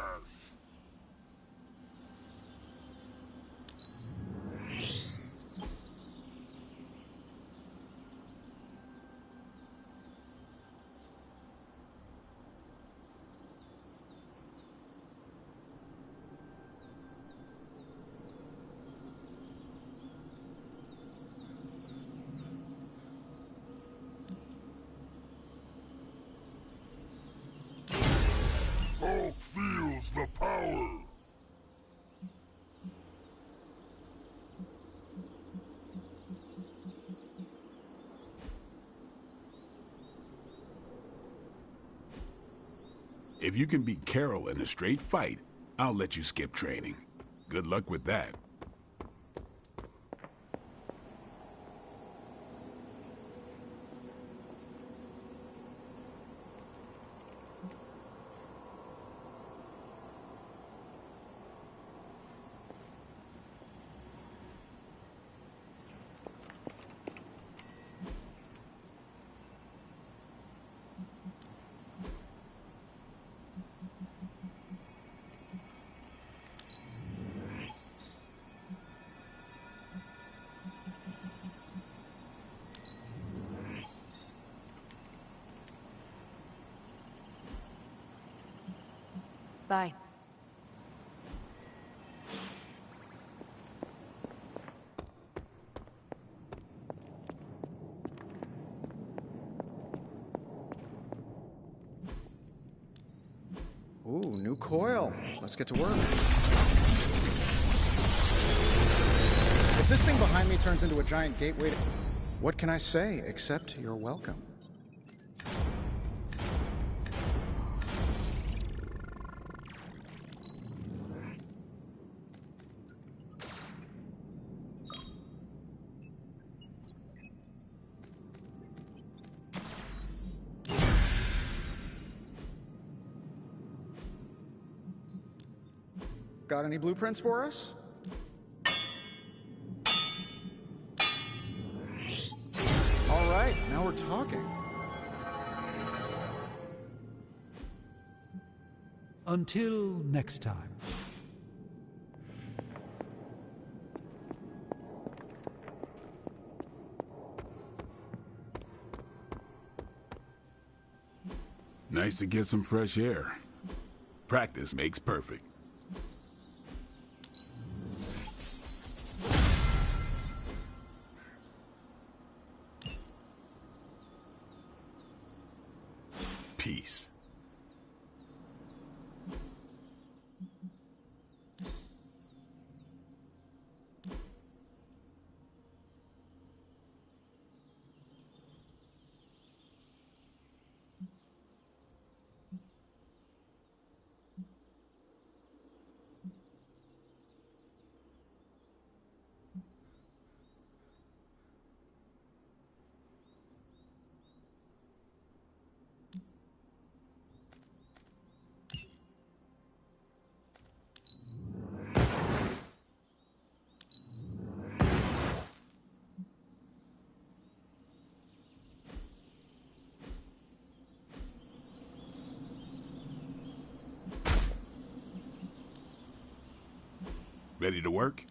Hulk feels the power! If you can beat Carol in a straight fight, I'll let you skip training. Good luck with that. Bye. Ooh, new coil. Let's get to work. If this thing behind me turns into a giant gateway to... What can I say except you're welcome? Got any blueprints for us? All right, now we're talking. Until next time. Nice to get some fresh air. Practice makes perfect. Peace. Ready to work?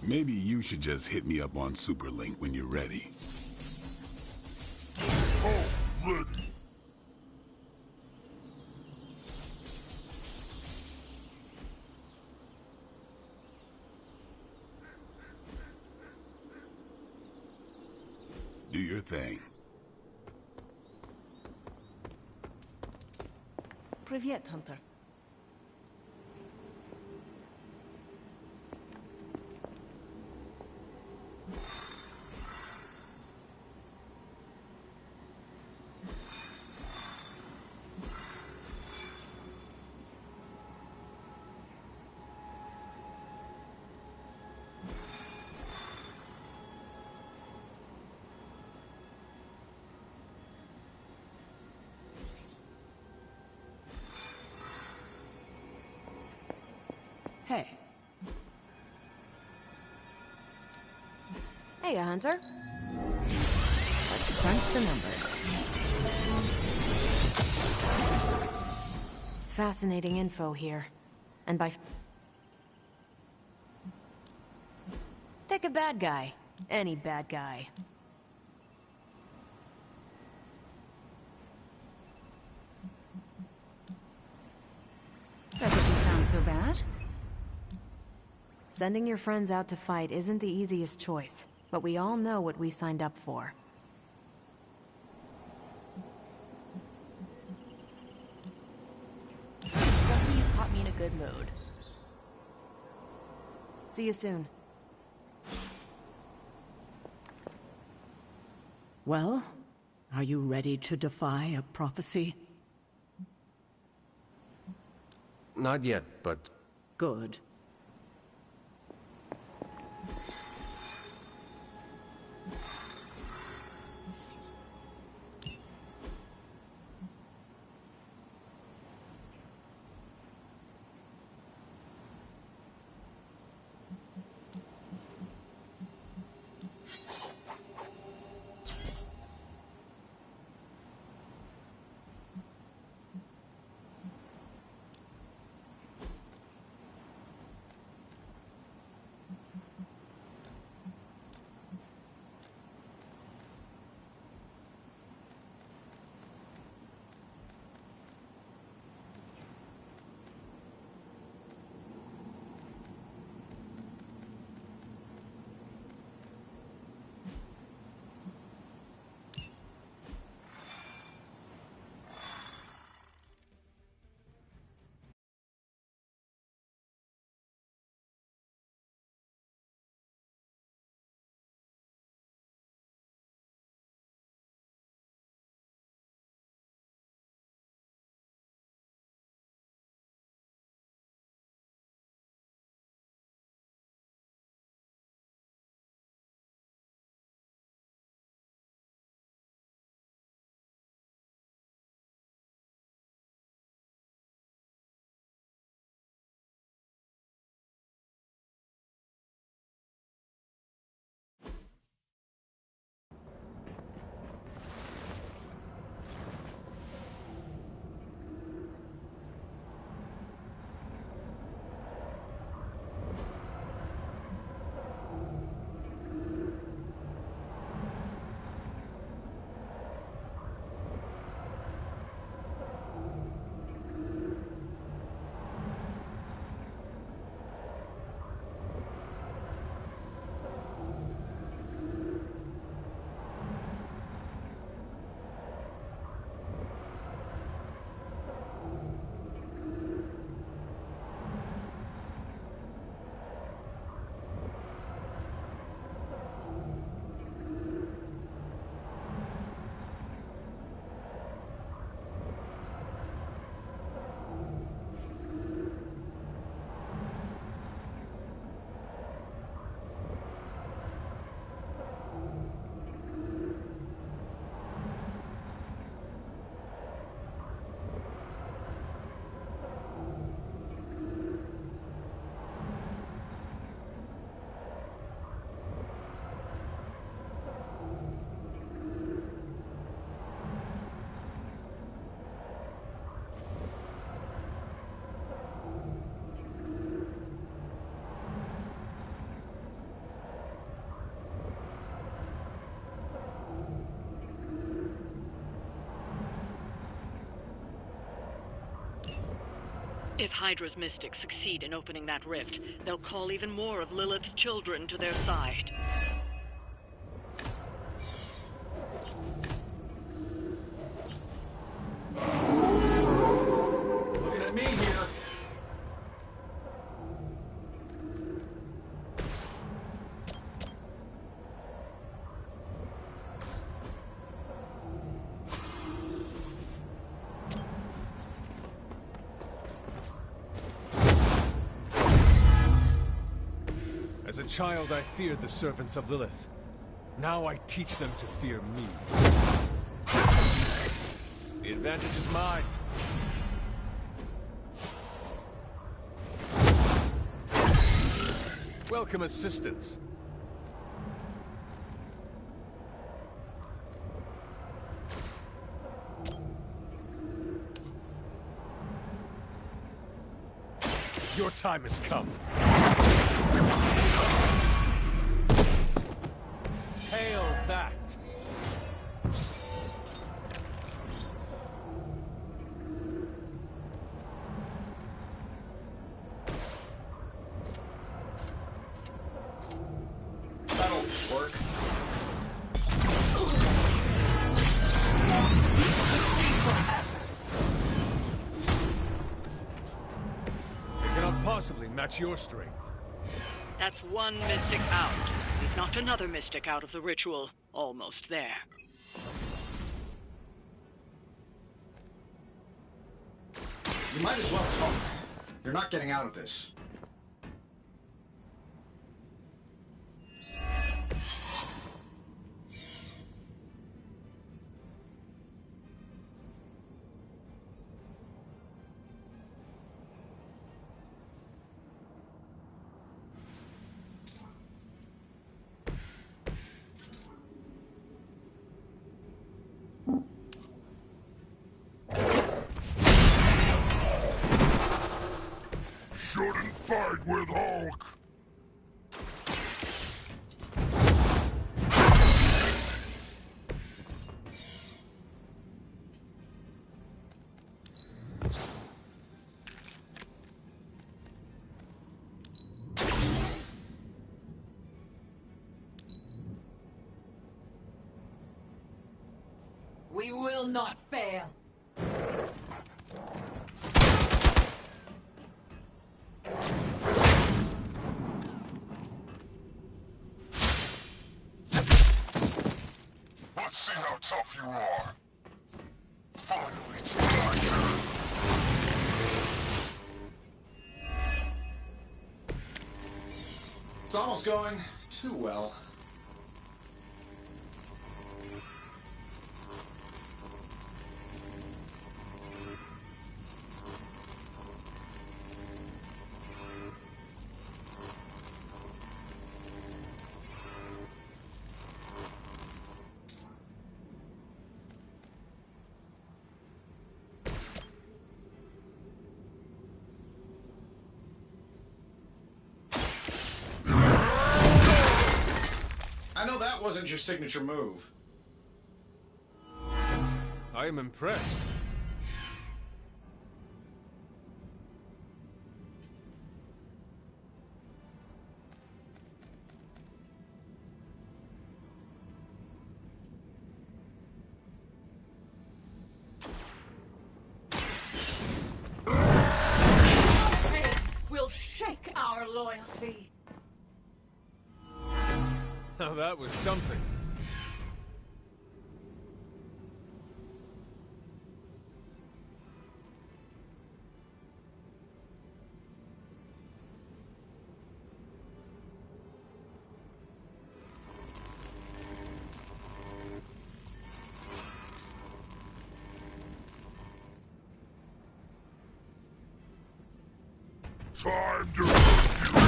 Maybe you should just hit me up on Superlink when you're ready. Oh, ready. Do your thing. Привет, Hunter. Hey. Hey, Hunter. Let's crunch the numbers. Fascinating info here. And by... Pick a bad guy. Any bad guy. That doesn't sound so bad. Sending your friends out to fight isn't the easiest choice, but we all know what we signed up for. Lucky you caught me in a good mood. See you soon. Well, are you ready to defy a prophecy? Not yet, but... Good. If Hydra's mystics succeed in opening that rift, they'll call even more of Lilith's children to their side. Looking at me here. As a child, I feared the servants of Lilith. Now I teach them to fear me. The advantage is mine. Welcome assistance. Your time has come. Hail that! That'll work. It cannot possibly match your strength. That's one mystic out. We've knocked another mystic out of the ritual. Almost there. You might as well talk. You're not getting out of this. Shouldn't fight with Hulk! We will not fail. Let's see how tough you are. Finally, it's my turn. It's almost going too well. I know that wasn't your signature move. I am impressed. Will shake our loyalty. Now that was something. Time to rescue!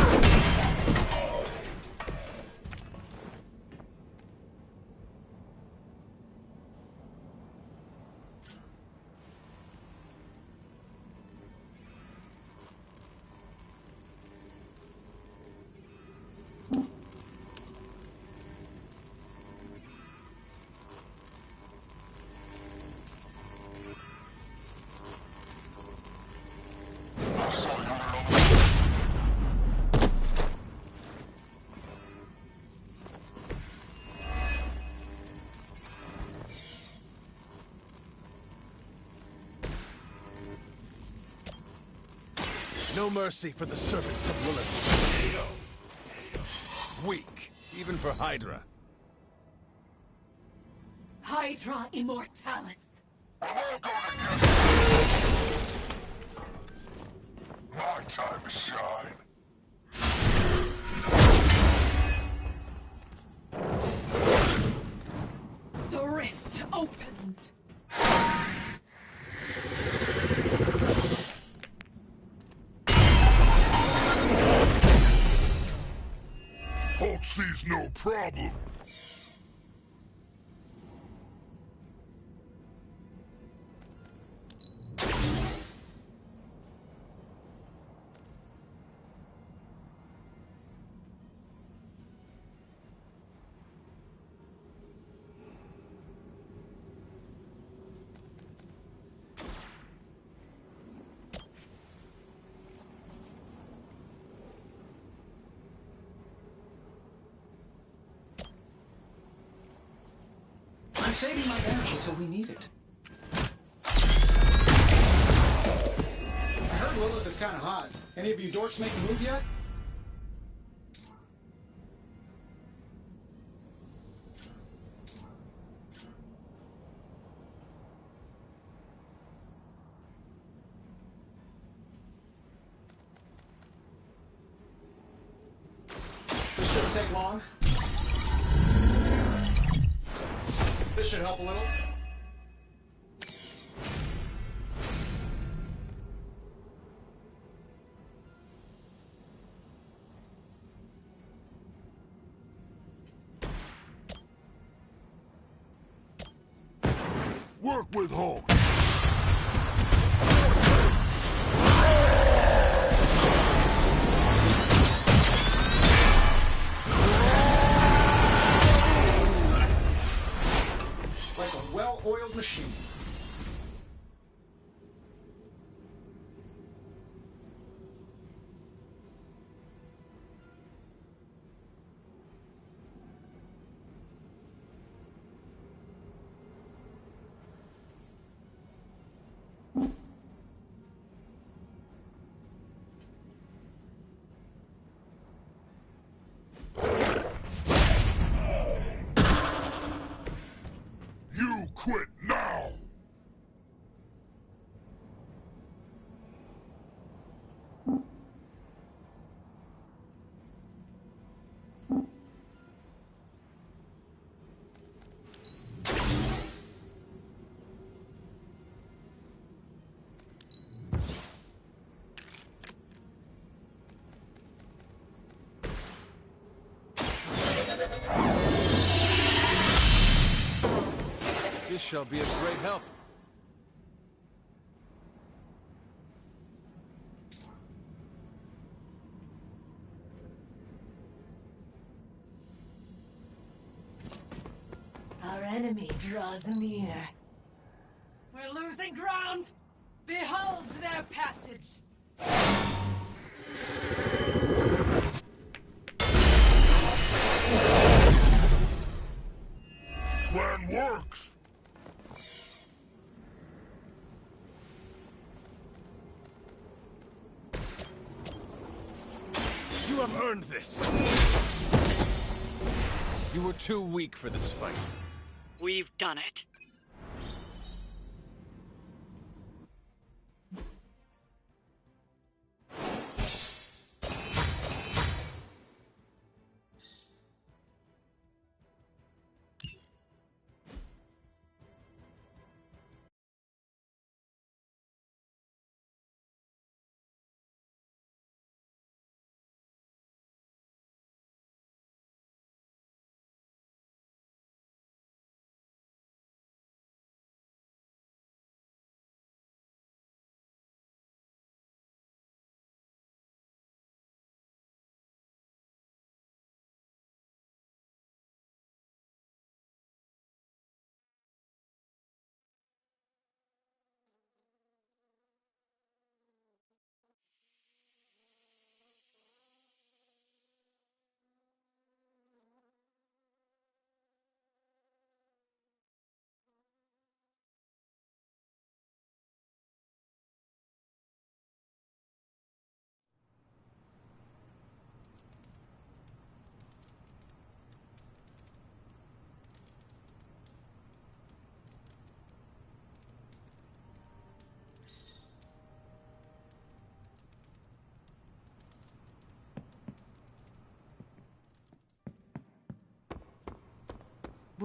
No mercy for the servants of Lilith. Weak, even for Hydra. Hydra Immortalis. My time to shine. The rift opens. Hulk sees no problem. I'm saving my energy until we need it. I heard Lilith is kind of hot. Any of you dorks make a move yet? This shouldn't take long. This should help a little. Work with Hulk. Like a well-oiled machine. You quit now! This shall be of great help. Our enemy draws near. We're losing ground! Behold their passage! Plan works! You have earned this. You were too weak for this fight. We've done it.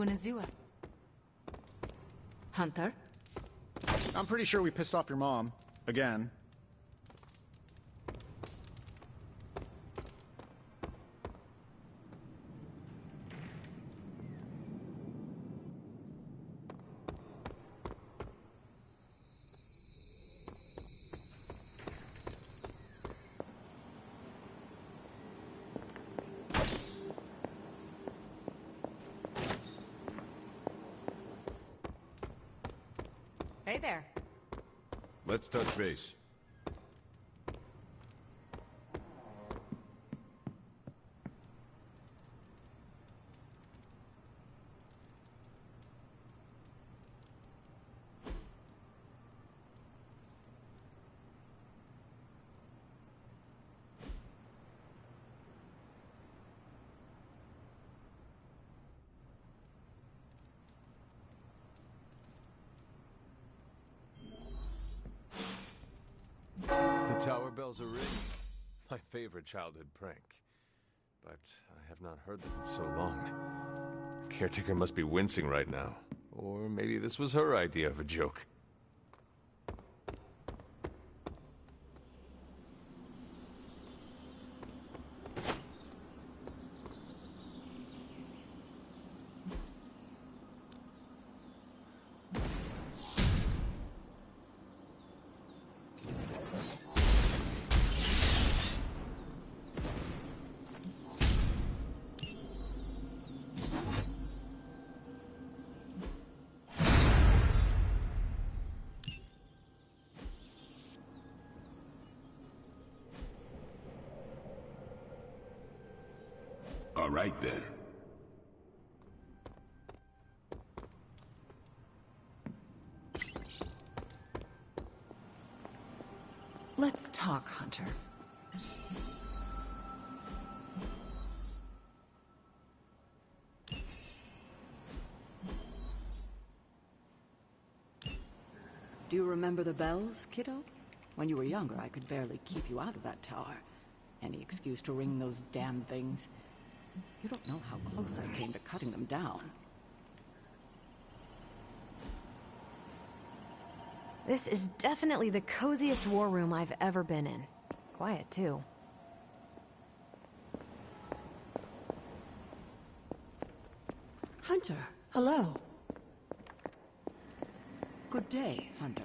Bună ziua. Hunter? I'm pretty sure we pissed off your mom. Again. Hey there. Let's touch base. Tower bells are ringing. My favorite childhood prank. But I have not heard them in so long. Caretaker must be wincing right now. Or maybe this was her idea of a joke. All right, then. Let's talk, Hunter. Do you remember the bells, kiddo? When you were younger, I could barely keep you out of that tower. Any excuse to ring those damn things. You don't know how close I came to cutting them down. This is definitely the coziest war room I've ever been in. Quiet, too. Hunter, hello. Good day, Hunter.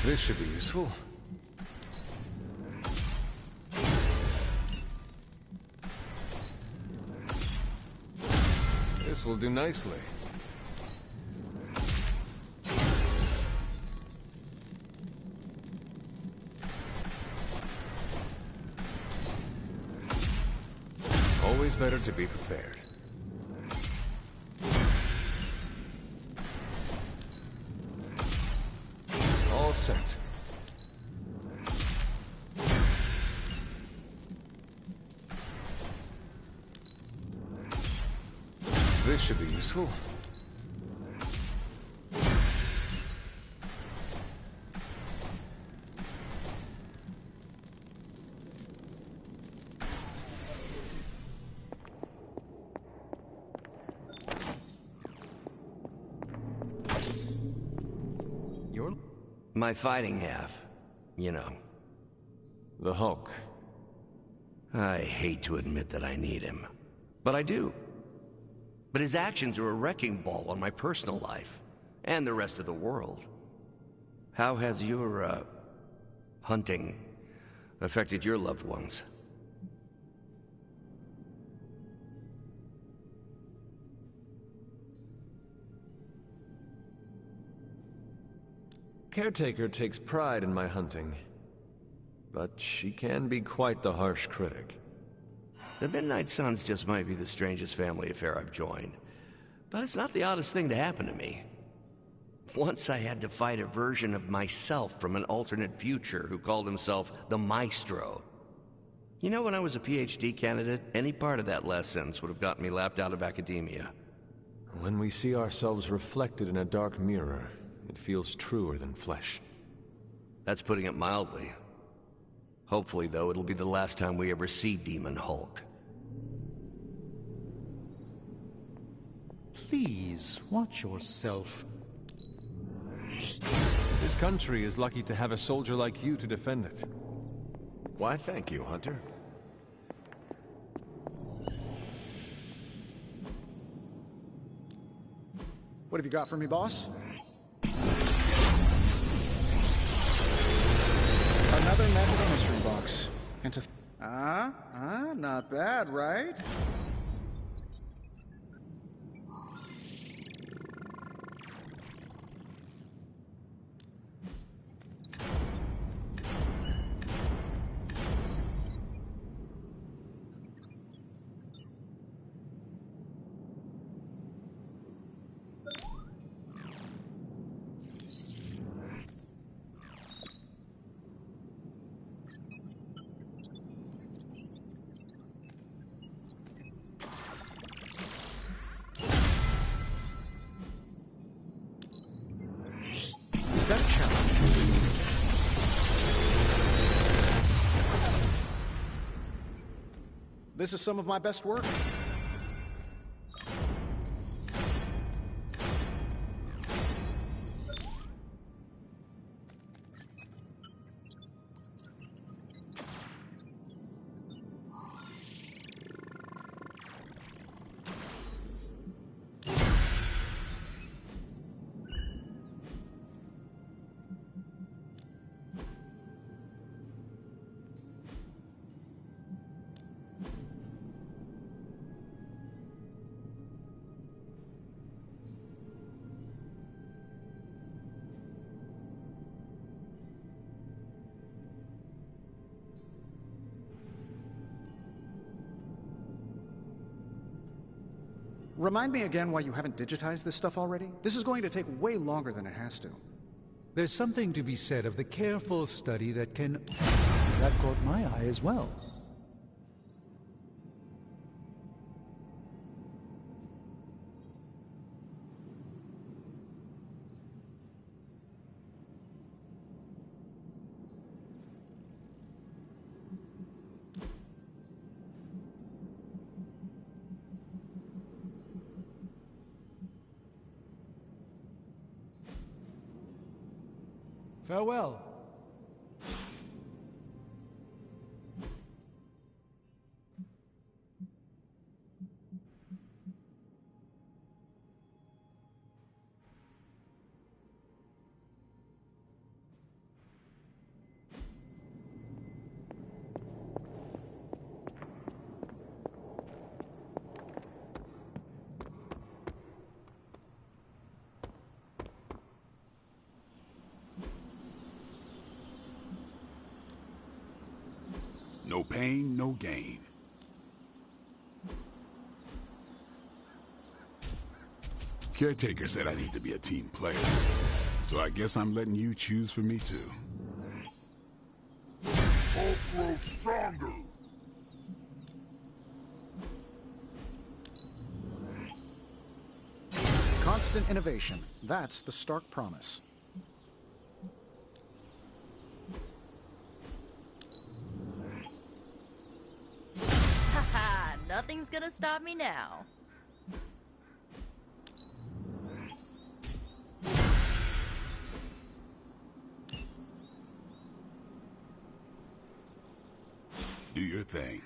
This should be useful. This will do nicely. Always better to be prepared. All set. This should be useful. My fighting half, you know. The Hulk. I hate to admit that I need him, but I do. But his actions are a wrecking ball on my personal life, and the rest of the world. How has your, hunting affected your loved ones? Caretaker takes pride in my hunting, but she can be quite the harsh critic. The Midnight Suns just might be the strangest family affair I've joined, but it's not the oddest thing to happen to me. Once I had to fight a version of myself from an alternate future who called himself the Maestro. You know, when I was a PhD candidate, any part of that last sentence would have gotten me laughed out of academia. When we see ourselves reflected in a dark mirror, it feels truer than flesh. That's putting it mildly. Hopefully, though, it'll be the last time we ever see Demon Hulk. Please, watch yourself. This country is lucky to have a soldier like you to defend it. Why, thank you, Hunter. What have you got for me, boss? Another magical mystery box. Not bad, right? Is that a challenge? This is some of my best work. Remind me again why you haven't digitized this stuff already? This is going to take way longer than it has to. There's something to be said of the careful study that can... That caught my eye as well. Farewell. No pain, no gain. Caretaker said I need to be a team player, so I guess I'm letting you choose for me too. Hulk grows stronger! Constant innovation. That's the Stark promise. Haha, nothing's gonna stop me now. Do your thing.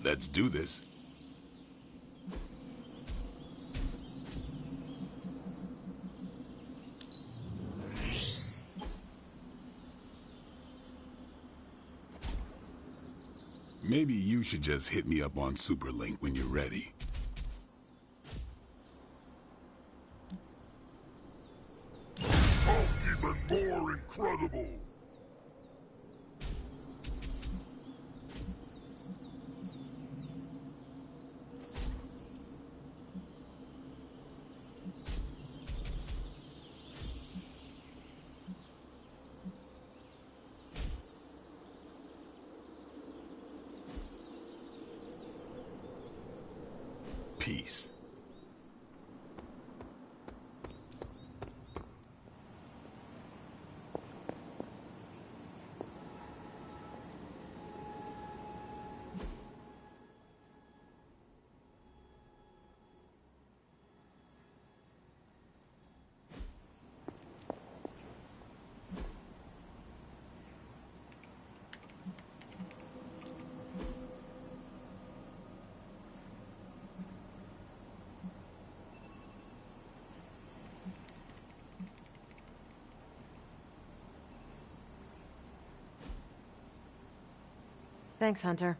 Let's do this. Maybe you should just hit me up on Superlink when you're ready. Oh, even more incredible! Peace. Thanks, Hunter.